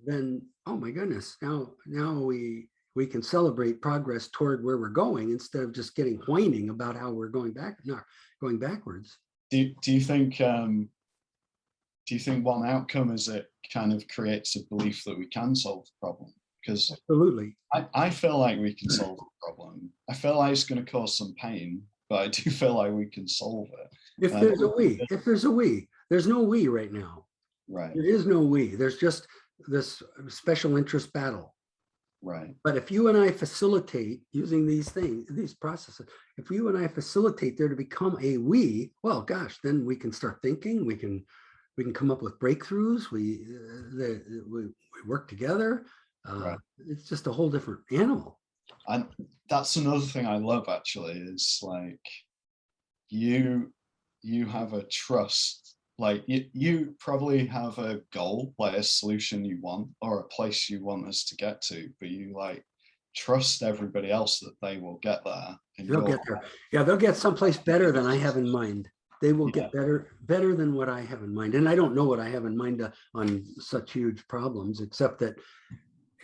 then, oh my goodness, now we can celebrate progress toward where we're going instead of just getting whining about how we're going backwards. Do you think do you think one outcome is it kind of creates a belief that we can solve the problem? Because Absolutely. I feel like we can solve the problem. I feel like it's going to cause some pain, but I do feel like we can solve it. If there's a we, there's no we right now. Right. There is no we. There's just this special interest battle. Right. But if you and I facilitate using these things, these processes, if you and I facilitate there to become a we, well, gosh, then we can start thinking. We can come up with breakthroughs. We work together. Right. It's just a whole different animal. And that's another thing I love, actually, is like you have a trust, like you probably have a goal, like a solution you want or a place you want us to get to, but you like trust everybody else that they will get there. They'll get there. Yeah, they'll get someplace better than I have in mind. They will get better than what I have in mind. And I don't know what I have in mind on such huge problems, except that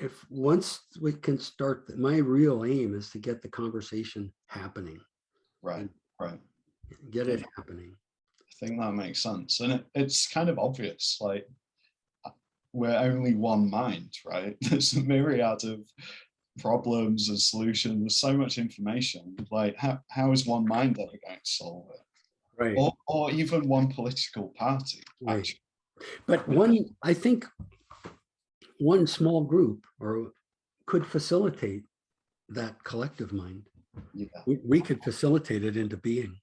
if once we can start, my real aim is to get the conversation happening. Right. Get it happening. I think that makes sense. And it's kind of obvious, like we're only one mind, right? There's a myriad of problems and solutions. There's so much information. Like how is one mind ever going to solve it? Right. Or even one political party. Right. Actually. But I think one small group could facilitate that collective mind. Yeah. We could facilitate it into being.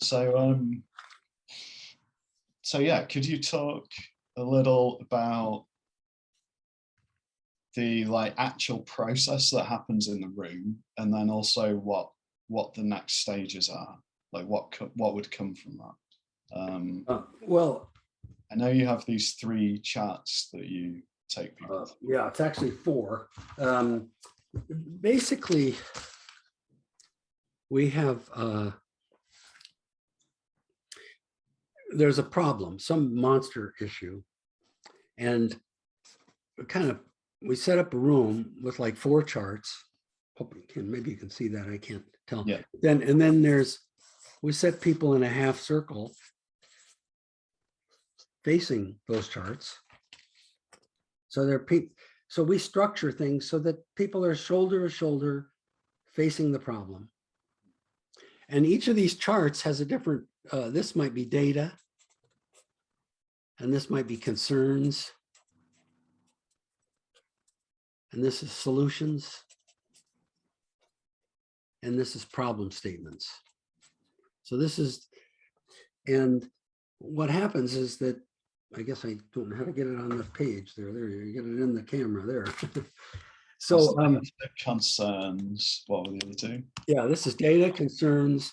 So yeah, could you talk a little about the like actual process that happens in the room, and then also what the next stages are, like what would come from that? Well, I know you have these 3 charts that you take people through. Yeah, it's actually 4. Basically, we have there's a problem, some monster issue, and we set up a room with like 4 charts. Hope you can, maybe you can see that. I can't tell. Yeah. Then we set people in a half circle facing those charts. So so we structure things so that people are shoulder to shoulder facing the problem. And each of these charts has a different, this might be data, and this might be concerns, and this is solutions, and this is problem statements. So this is, and what happens is that, I guess I don't know how to get it on the page there. There, you get it in the camera there. So concerns, what were the other 2? Yeah, this is data, concerns,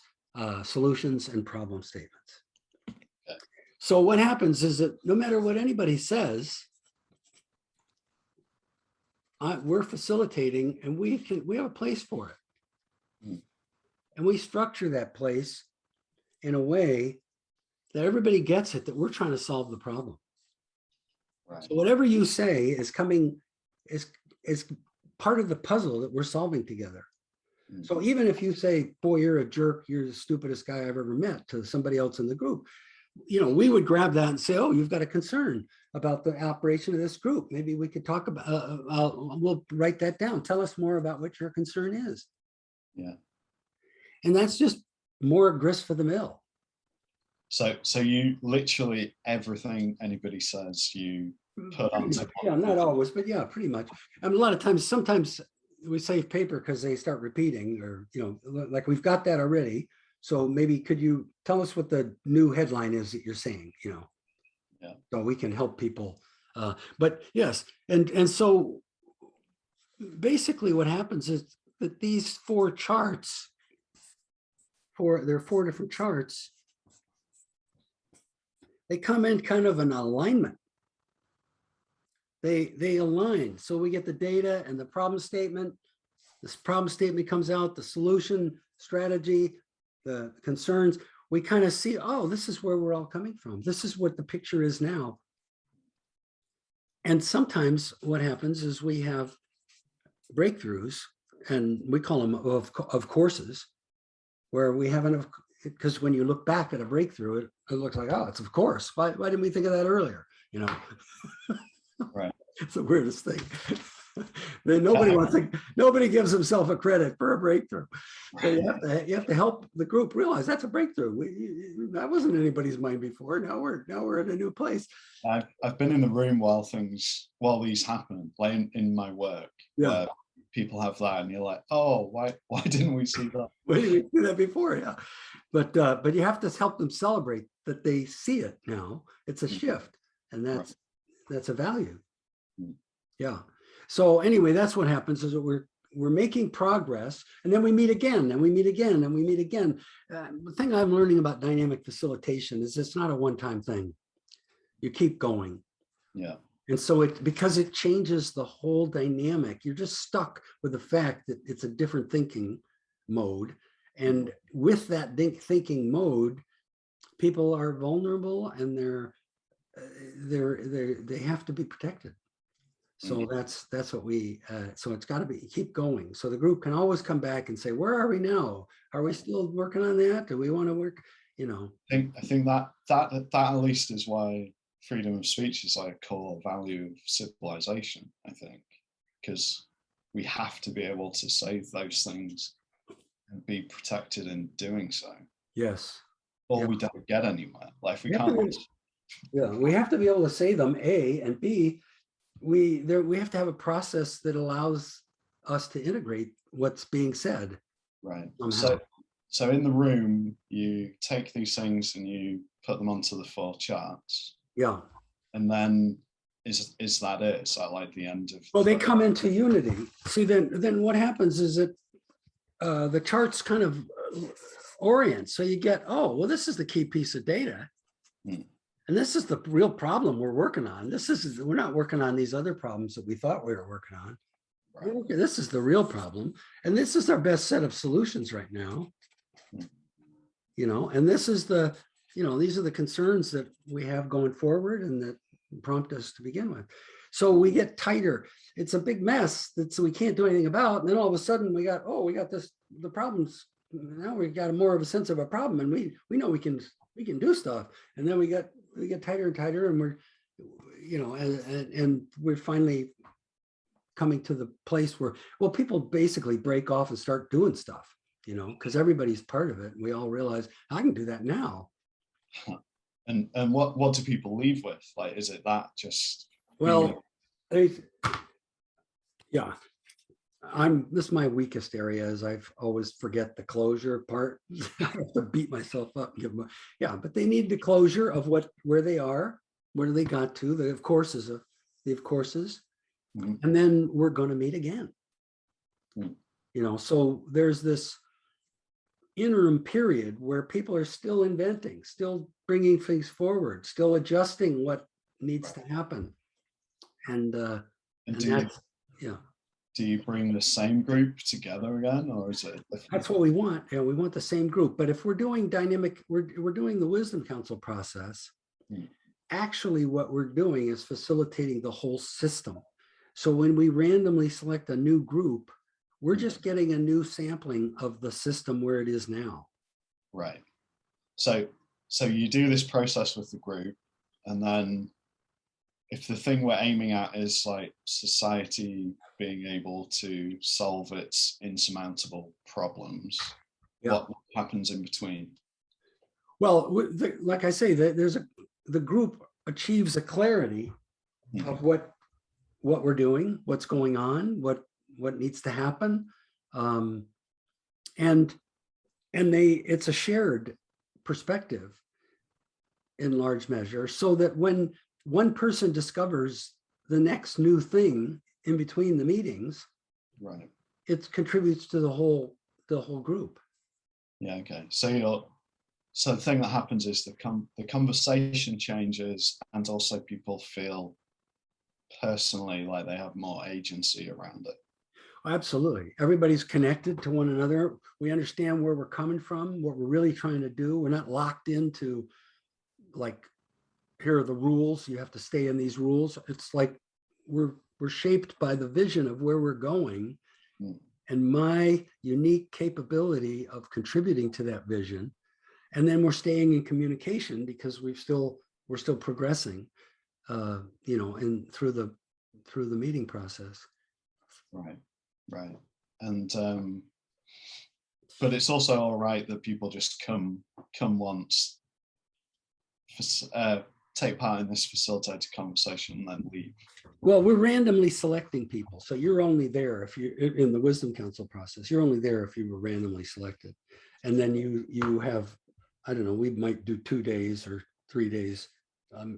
solutions, and problem statements. Okay. So what happens is that no matter what anybody says, we're facilitating, and we have a place for it. And we structure that place in a way that everybody gets it, that we're trying to solve the problem. Right. So whatever you say is is part of the puzzle that we're solving together. So even if you say, boy, you're a jerk, you're the stupidest guy I've ever met, to somebody else in the group, we would grab that and say, oh, you've got a concern about the operation of this group. Maybe we could talk about, we'll write that down. Tell us more about what your concern is. Yeah. And that's just more grist for the mill. So you literally everything anybody says you put on. Yeah, not always, but yeah, pretty much. And a lot of times, sometimes we save paper because they start repeating, or like we've got that already. So maybe could you tell us what the new headline is that you're saying? Yeah. So we can help people. But yes, and so basically what happens is that these 4 charts, there are 4 different charts. They come in kind of an alignment. They align. So we get the data and the problem statement. This problem statement comes out, the solution strategy, the concerns. We kind of see, oh, this is where we're all coming from. This is what the picture is now. And sometimes what happens is we have breakthroughs, and we call them of courses, where we have enough, because when you look back at a breakthrough, it looks like, oh, it's of course. Why didn't we think of that earlier? You know, Right. it's the weirdest thing. Then nobody gives himself a credit for a breakthrough. So you have to help the group realize that's a breakthrough. That wasn't anybody's mind before. Now we're in a new place. I've been in the room while these happen, like in my work, where people have that, and you're like, oh, why didn't we see that? Why didn't we do that before? Yeah, but you have to help them celebrate that they see it now. It's a shift, and that's a value. Yeah. So anyway, that's what happens is that we're making progress, and then we meet again, and we meet again, and we meet again. The thing I'm learning about dynamic facilitation is it's not a one-time thing. You keep going. Yeah. And so because it changes the whole dynamic, you're just stuck with the fact that it's a different thinking mode. And with that thinking mode, people are vulnerable, and they have to be protected. So that's what so it's got to be keep going. So the group can always come back and say, where are we now? Are we still working on that? Do we want to work? You know, I think that at least is why freedom of speech is like a core value of civilization, I think, because we have to be able to say those things and be protected in doing so. Yes. Or we don't get anywhere. Like, if we can't. We have to be able to say them, A, and B, we have to have a process that allows us to integrate what's being said. Right. Somehow. So in the room, you take these things and you put them onto the 4 charts. Yeah. And then is that it? Is that like the end of? Well, they come into unity. See, then what happens is that the charts kind of orient. So you get, oh, well, this is the key piece of data. And this is the real problem we're working on. We're not working on these other problems that we thought we were working on. Right. This is the real problem. And this is our best set of solutions right now. You know, and this is these are the concerns that we have going forward and that prompt us to begin with. So we get tighter. It's a big mess that we can't do anything about. And then all of a sudden we got the problems. Now we've got more of a sense of a problem, and we know we can do stuff. And then we get tighter and tighter, and we're, you know, and we're finally coming to the place where, well, people basically break off and start doing stuff, you know, because everybody's part of it. And we all realize I can do that now. And what do people leave with? Like, is it that just? Well, this is my weakest area, is I've always forget the closure part. I have to beat myself up and give them but they need the closure of where they are, where they got to, the of courses. And then we're going to meet again. You know, so there's this interim period where people are still inventing, still bringing things forward, still adjusting what needs to happen. And do you bring the same group together again, or is it? That's what we want. Yeah, we want the same group. But if we're doing dynamic, we're doing the wisdom council process. Actually, what we're doing is facilitating the whole system. So when we randomly select a new group, we're just getting a new sampling of the system where it is now. Right. So you do this process with the group, and then if the thing we're aiming at is like society being able to solve its insurmountable problems, what happens in between? Well, like I say, the group achieves a clarity of what we're doing, what's going on, what needs to happen, and it's a shared perspective in large measure, so that when one person discovers the next new thing in between the meetings, right, it contributes to the whole group. Yeah. Okay. So the thing that happens is the conversation changes, and also people feel personally like they have more agency around it. Absolutely. Everybody's connected to one another. We understand where we're coming from, what we're really trying to do. We're not locked into, like, here are the rules, you have to stay in these rules. It's like we're shaped by the vision of where we're going, and my unique capability of contributing to that vision. and then we're staying in communication because we're still progressing, and through the meeting process. Right. And but it's also all right that people just come once, take part in this facilitated conversation and then leave. Well, we're randomly selecting people. So you're only there if you're in the Wisdom Council process. You're only there if you were randomly selected. And then you have, I don't know, we might do 2 days or 3 days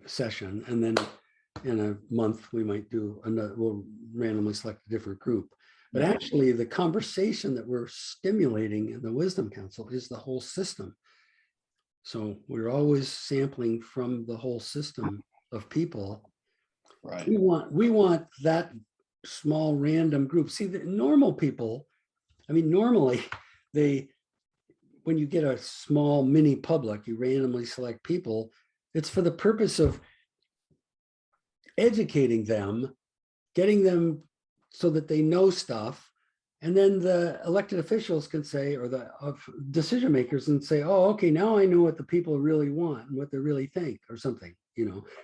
session. And then in a month, we might do another, we'll randomly select a different group. But actually, the conversation that we're stimulating in the Wisdom Council is the whole system. So we're always sampling from the whole system of people. Right. We want that small random group. See, the normal people, I mean, normally when you get a small mini public, you randomly select people, it's for the purpose of educating them, getting them so that they know stuff. And then the elected officials can say, or the decision makers can say, oh, okay, now I know what the people really want and what they really think or something,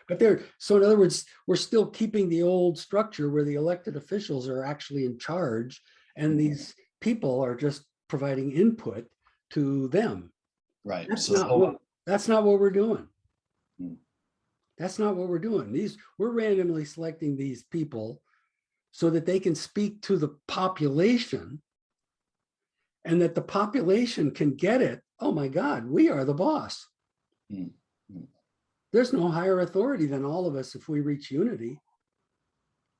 But so in other words, we're still keeping the old structure where the elected officials are actually in charge and these people are just providing input to them. Right. That's not what we're doing. That's not what we're doing. We're randomly selecting these people so that they can speak to the population and that the population can get it. Oh my God, we are the boss. There's no higher authority than all of us if we reach unity.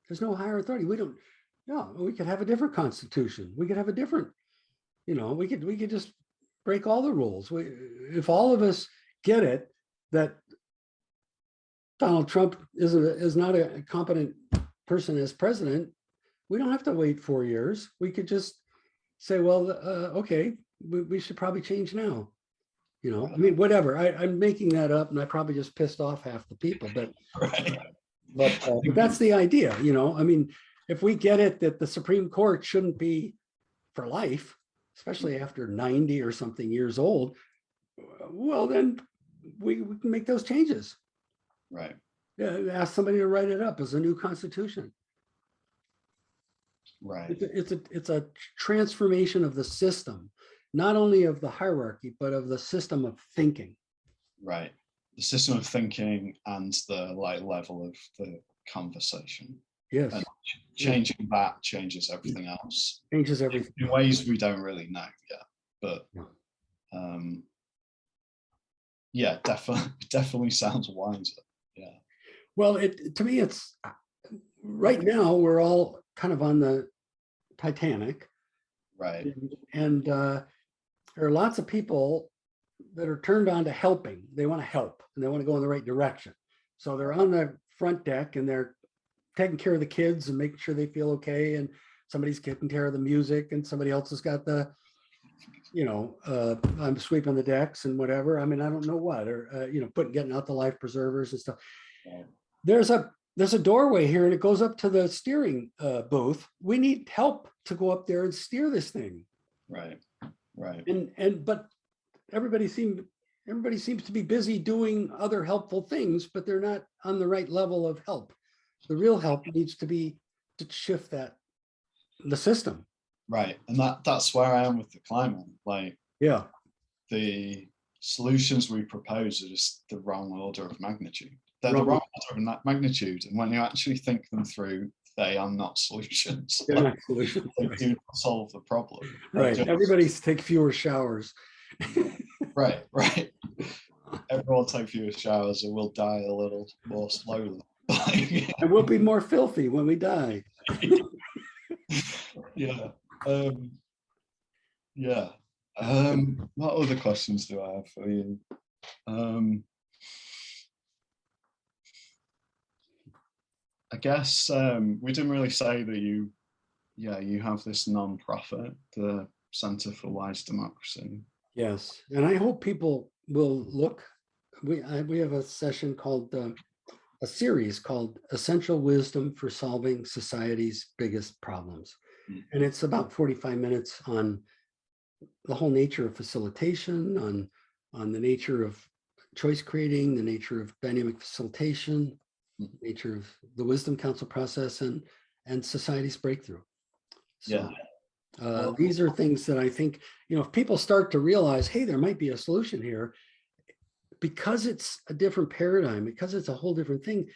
There's no higher authority. We could have a different constitution. We could have a different, we could just break all the rules. If all of us get it, that Donald Trump is not a competent person as president, we don't have to wait 4 years. We could just say, well, okay, we should probably change now. I mean, whatever. I'm making that up, and I probably just pissed off half the people, but that's the idea. I mean, if we get it that the Supreme Court shouldn't be for life, especially after 90 or something years old, well, then we can make those changes. Right. Yeah, ask somebody to write it up as a new constitution. Right. It's a transformation of the system, not only of the hierarchy, but of the system of thinking. Right. The system of thinking and the level of the conversation. Yes. And changing that changes everything else. Changes everything. In ways we don't really know yet. But yeah, definitely sounds wiser. Yeah. Well, to me, it's right now we're all kind of on the Titanic. Right. And there are lots of people that are turned on to helping. They want to help and they want to go in the right direction. So they're on the front deck and they're taking care of the kids and making sure they feel okay. And somebody's taking care of the music and somebody else has got the, I'm sweeping the decks and whatever. I mean, I don't know what, or, getting out the life preservers and stuff. Right. There's a doorway here and it goes up to the steering booth. We need help to go up there and steer this thing. Right. But everybody seems to be busy doing other helpful things, but they're not on the right level of help. The real help needs to be to shift the system. Right. And that's where I am with the climate. The solutions we propose are just the wrong order of magnitude. They're the wrong order of magnitude. And when you actually think them through, they are not solutions. They're not solutions. They do not solve the problem. Right. Everybody take fewer showers. Right. Everyone take fewer showers and we'll die a little more slowly. And we'll be more filthy when we die. Yeah. What other questions do I have for you? I guess we didn't really say that you have this non-profit, the Center for Wise Democracy. Yes, and I hope people will look. We have a session called a series called Essential Wisdom for Solving Society's Biggest Problems, and it's about 45 minutes on the whole nature of facilitation, on on the nature of choice creating, the nature of dynamic facilitation, nature of the wisdom council process, and society's breakthrough. So Well, these are things that I think, if people start to realize, hey, there might be a solution here, because it's a different paradigm, because it's a whole different thing,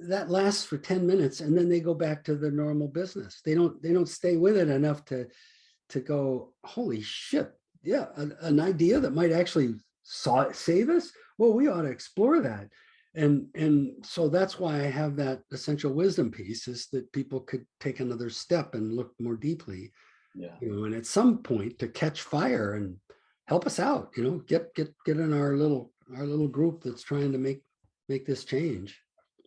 that lasts for 10 minutes and then they go back to the normal business. They don't stay with it enough to go, holy shit, yeah, an idea that might actually save us. Well, we ought to explore that. And so that's why I have that essential wisdom piece, is that people could take another step and look more deeply, and at some point to catch fire and help us out, get in our little group that's trying to make this change.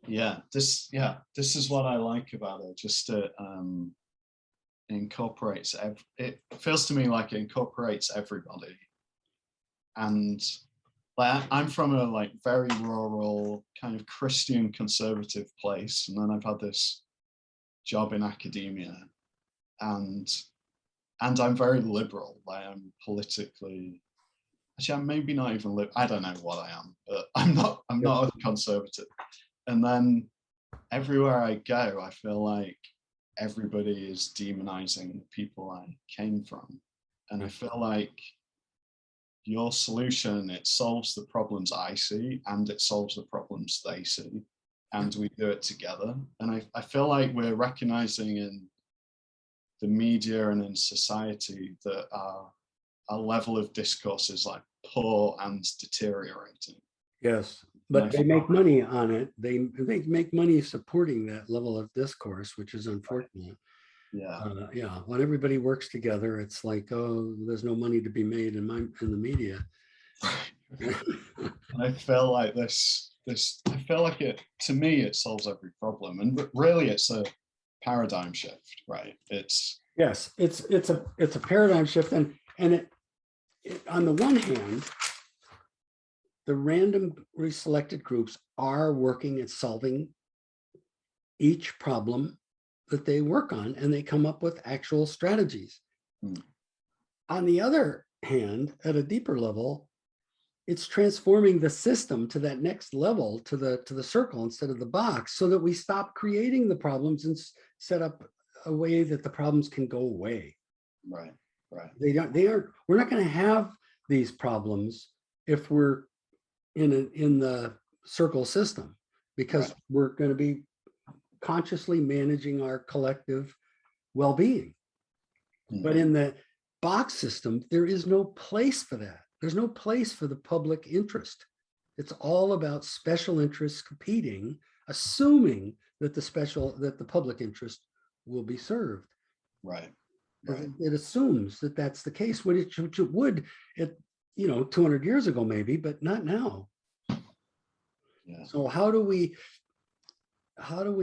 This is what I like about it. Just incorporates it feels to me like it incorporates everybody. And like, I'm from a like very rural kind of Christian conservative place, and then I've had this job in academia, and I'm very liberal. Like, I'm politically, actually I'm maybe not even I don't know what I am, but I'm not a conservative. And then everywhere I go, I feel like everybody is demonizing the people I came from. And I feel like your solution, it solves the problems I see and it solves the problems they see. And we do it together. And I feel like we're recognizing in the media and in society that our level of discourse is like poor and deteriorating. Yes. But they make money on it. They make money supporting that level of discourse, which is unfortunate. When everybody works together, it's like, oh, there's no money to be made in the media. I feel like this. I feel like to me, it solves every problem, and really, it's a paradigm shift, right? It's a paradigm shift, and it on the one hand, the randomly selected groups are working at solving each problem that they work on, and they come up with actual strategies. On the other hand, at a deeper level, it's transforming the system to that next level, to the circle instead of the box, so that we stop creating the problems and set up a way that the problems can go away. Right. We're not going to have these problems if we're in the circle system, because we're going to be consciously managing our collective well-being. But in the box system, there is no place for that. There's no place for the public interest. It's all about special interests competing, assuming that the public interest will be served. Right. It assumes that that's the case, which it would 200 years ago maybe, but not now. So how do we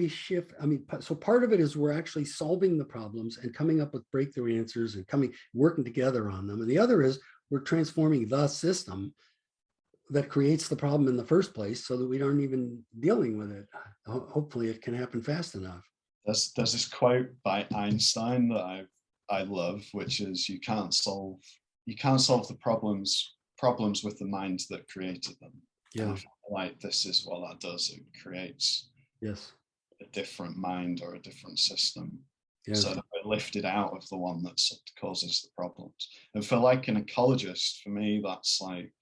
shift? I mean, so part of it is we're actually solving the problems and coming up with breakthrough answers and working together on them. And the other is we're transforming the system that creates the problem in the first place, so that we aren't even dealing with it. Hopefully it can happen fast enough. There's this quote by Einstein that I love, which is you can't solve the problems with the mind that created them. Yeah. I feel like this is what that does. It creates a different mind or a different system, so that we're lifted out of the one that causes the problems. And for like an ecologist, for me, that's like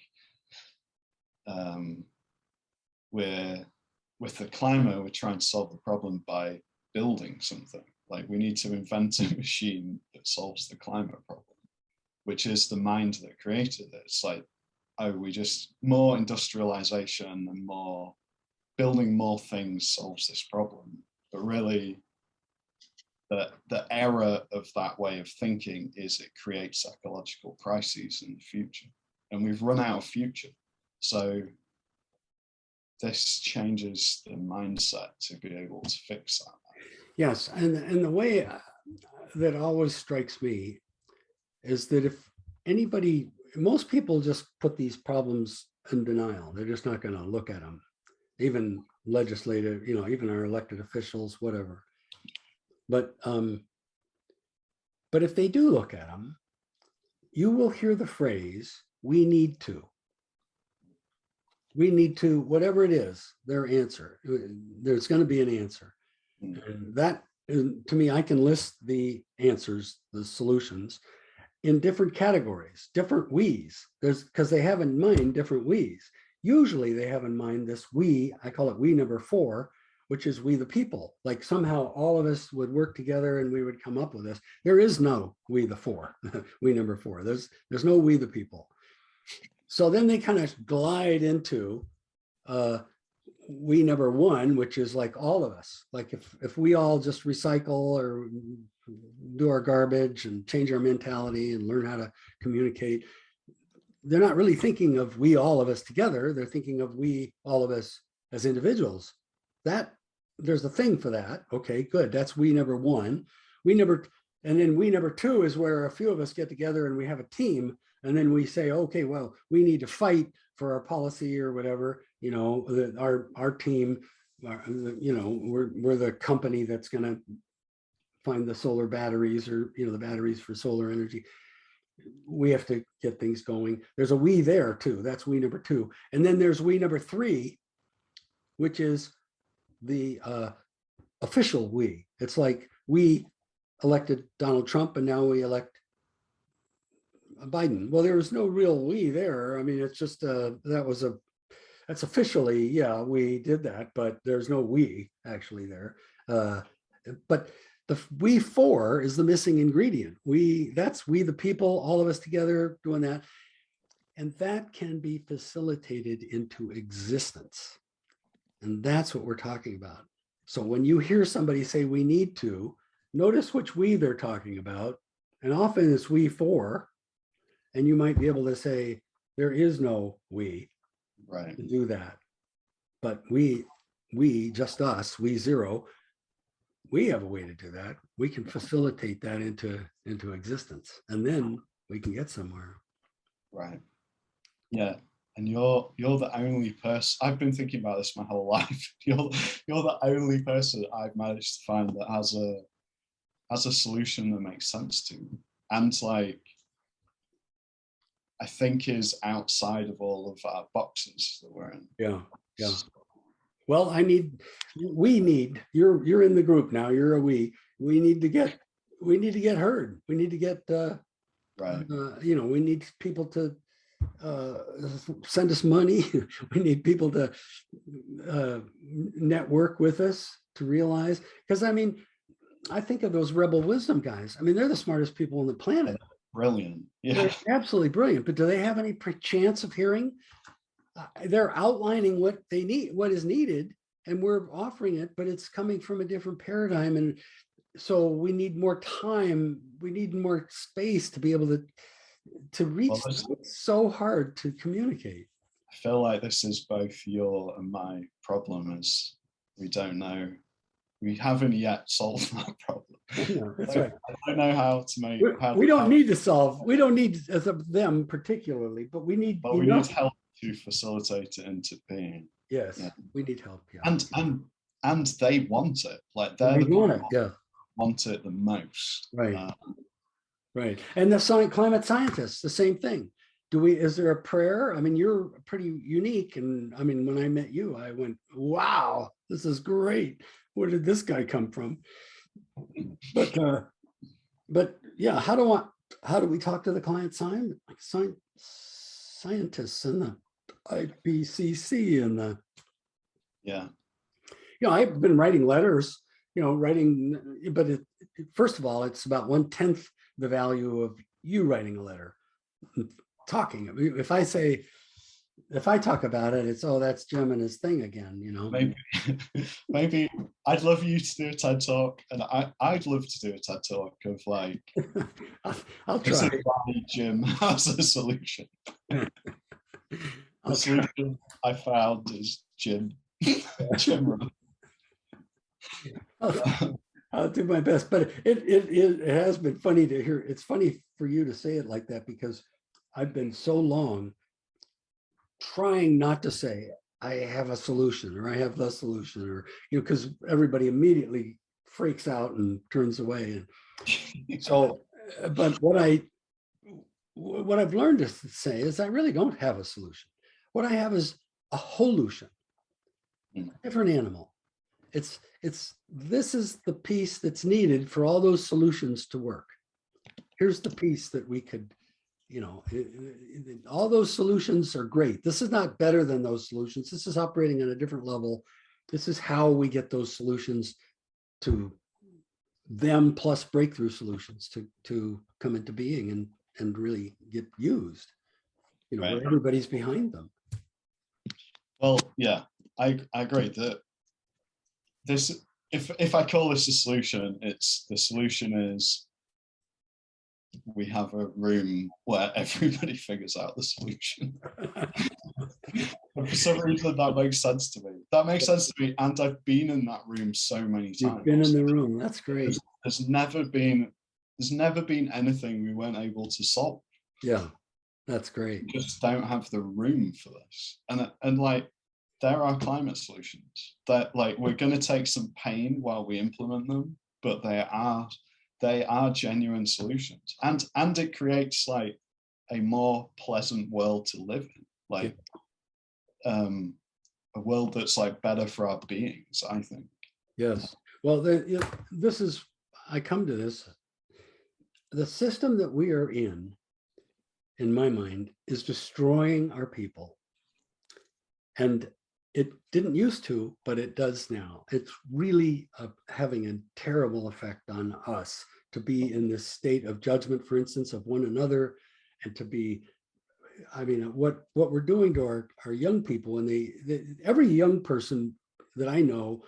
with the climate, we're trying to solve the problem by building something. Like, we need to invent a machine that solves the climate problem, which is the mind that created it. It's like, we just more industrialization and more building more things solves this problem. But really, the error of that way of thinking is it creates ecological crises in the future, and we've run out of future. So this changes the mindset to be able to fix that. Yes, and the way that always strikes me is that if most people just put these problems in denial. They're just not going to look at them, even legislative, even our elected officials, whatever. But if they do look at them, you will hear the phrase, "we need to." we need to, whatever it is, their answer, there's going to be an answer. And that, to me, I can list the answers, the solutions in different categories, different we's. There's, because they have in mind different we's. Usually they have in mind this we, I call it we number 4, which is we the people. Like somehow all of us would work together and we would come up with this. There is no we the 4, we number 4. There's no we the people. So then they kind of glide into we number 1, which is like all of us. Like if we all just recycle or do our garbage and change our mentality and learn how to communicate, they're not really thinking of we all of us together. They're thinking of we all of us as individuals. That there's a thing for that. Okay, good. That's we number 1. And then we number 2 is where a few of us get together and we have a team. And then we say, okay, well, we need to fight for our policy or whatever, you know, our team, you know, we're the company that's going to find the solar batteries or, you know, the batteries for solar energy. We have to get things going. There's a we there too. That's we number 2. And then there's we number 3, which is the official we. It's like we elected Donald Trump and now we elect Biden. Well, there was no real we there. I mean, it's just that's officially, yeah, we did that, but there's no we actually there. But the we 4 is the missing ingredient. That's we the people, all of us together doing that. And that can be facilitated into existence. And that's what we're talking about. So when you hear somebody say we need to, notice which we they're talking about. And often it's we 4. And you might be able to say, there is no we Right. to do that. But we, just us, we 0, we have a way to do that. We can facilitate that into existence. And then we can get somewhere. Right. Yeah. And you're the only person, I've been thinking about this my whole life. You're the only person I've managed to find that has a solution that makes sense to me. And like, I think is outside of all of our boxes that we're in. Yeah. Yeah. Well, we need, you're in the group now, you're a we need to get heard. We need to get, Right. You know, we need people to send us money. We need people to network with us to realize, because I mean, I think of those rebel wisdom guys. I mean, they're the smartest people on the planet. Brilliant. Yeah. They're absolutely brilliant, but do they have any chance of hearing? They're outlining what they need, what is needed, and we're offering it, but it's coming from a different paradigm. And so we need more time. We need more space to be able to reach. Well, it's so hard to communicate. I feel like this is both your and my problem, is we don't know. We haven't yet solved that problem. Yeah, that's right. I don't know how to make. We don't need to solve. We don't need as of them particularly, but we need. But we need help to facilitate it into being. Yes, yeah. We need help. Yeah. And they want it. Like they're the want it. Yeah. Want it the most. Right. Right. And the climate scientists, the same thing. Is there a prayer? I mean, you're pretty unique. And I mean, when I met you, I went, wow, this is great. Where did this guy come from? But yeah, how do we talk to the client scientists and the IPCC and the, yeah, you know, I've been writing letters, you know, but first of all, it's about 1/10 the value of you writing a letter, talking. If I talk about it, it's, oh, that's Jim and his thing again, you know. Maybe I'd love you to do a TED talk, and I'd love to do a TED talk of like, I'll try. Jim has a solution. The solution I found is Jim. Jim. I'll do my best, but it has been funny to hear. It's funny for you to say it like that, because I've been so long trying not to say I have a solution or I have the solution, or, you know, because everybody immediately freaks out and turns away. And so, but what I've learned to say is I really don't have a solution. What I have is a holution, Mm. a different animal. This is the piece that's needed for all those solutions to work. Here's the piece that we could, all those solutions are great. This is not better than those solutions. This is operating on a different level. This is how we get those solutions to them plus breakthrough solutions to come into being and really get used, Right. where everybody's behind them. Well, yeah, I agree that this, if I call this a solution, the solution is we have a room where everybody figures out the solution. And for some reason, that makes sense to me. That makes sense to me, and I've been in that room so many times. You've been in the room. That's great. There's never been anything we weren't able to solve. Yeah, that's great. We just don't have the room for this, and like there are climate solutions that like we're going to take some pain while we implement them, but they are genuine solutions, and it creates like a more pleasant world to live in, like a world that's like better for our beings, I think. Yes. Well, I come to this, the system that we are in my mind, is destroying our people. And it didn't used to, but it does now. It's really having a terrible effect on us to be in this state of judgment, for instance, of one another, and to be, what we're doing to our young people. And every young person that I know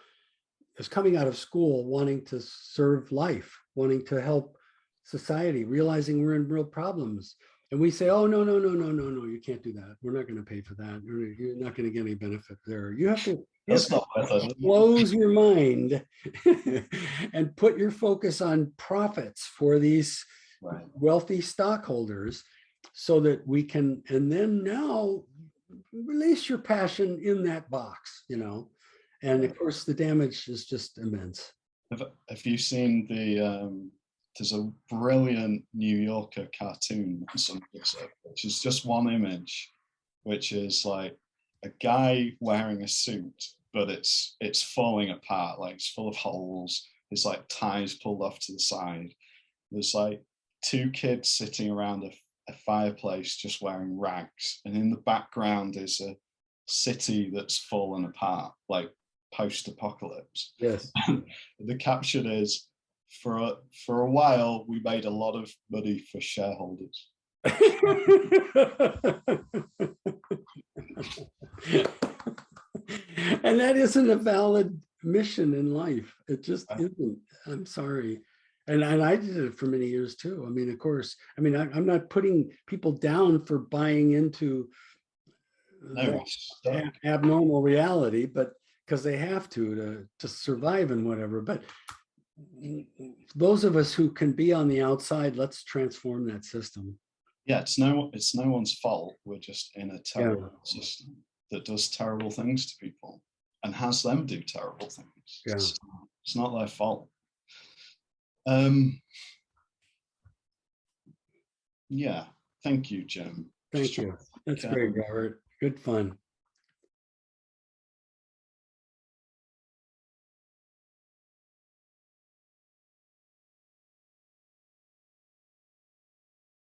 is coming out of school wanting to serve life, wanting to help society, realizing we're in real problems. And we say, oh, no, you can't do that. We're not going to pay for that. You're not going to get any benefit there. You have to close your mind and put your focus on profits for these wealthy stockholders so that we can, and then now release your passion in that box, And of course, the damage is just immense. Have you seen there's a brilliant New Yorker cartoon, which is just one image, which is like a guy wearing a suit, but it's falling apart, like it's full of holes. There's like ties pulled off to the side. There's like two kids sitting around a fireplace just wearing rags, and in the background is a city that's fallen apart, like post-apocalypse. Yes. The caption is, for a while we made a lot of money for shareholders. And that isn't a valid mission in life. It just isn't. I'm sorry. And I did it for many years too. Of course, I'm not putting people down for buying into abnormal reality, but because they have to survive and whatever. But those of us who can be on the outside, let's transform that system. Yeah, it's no one's fault. We're just in a terrible system that does terrible things to people and has them do terrible things. Yeah. It's not their fault. Yeah, thank you, Jim. Thank you. That's great, Robert. Good fun.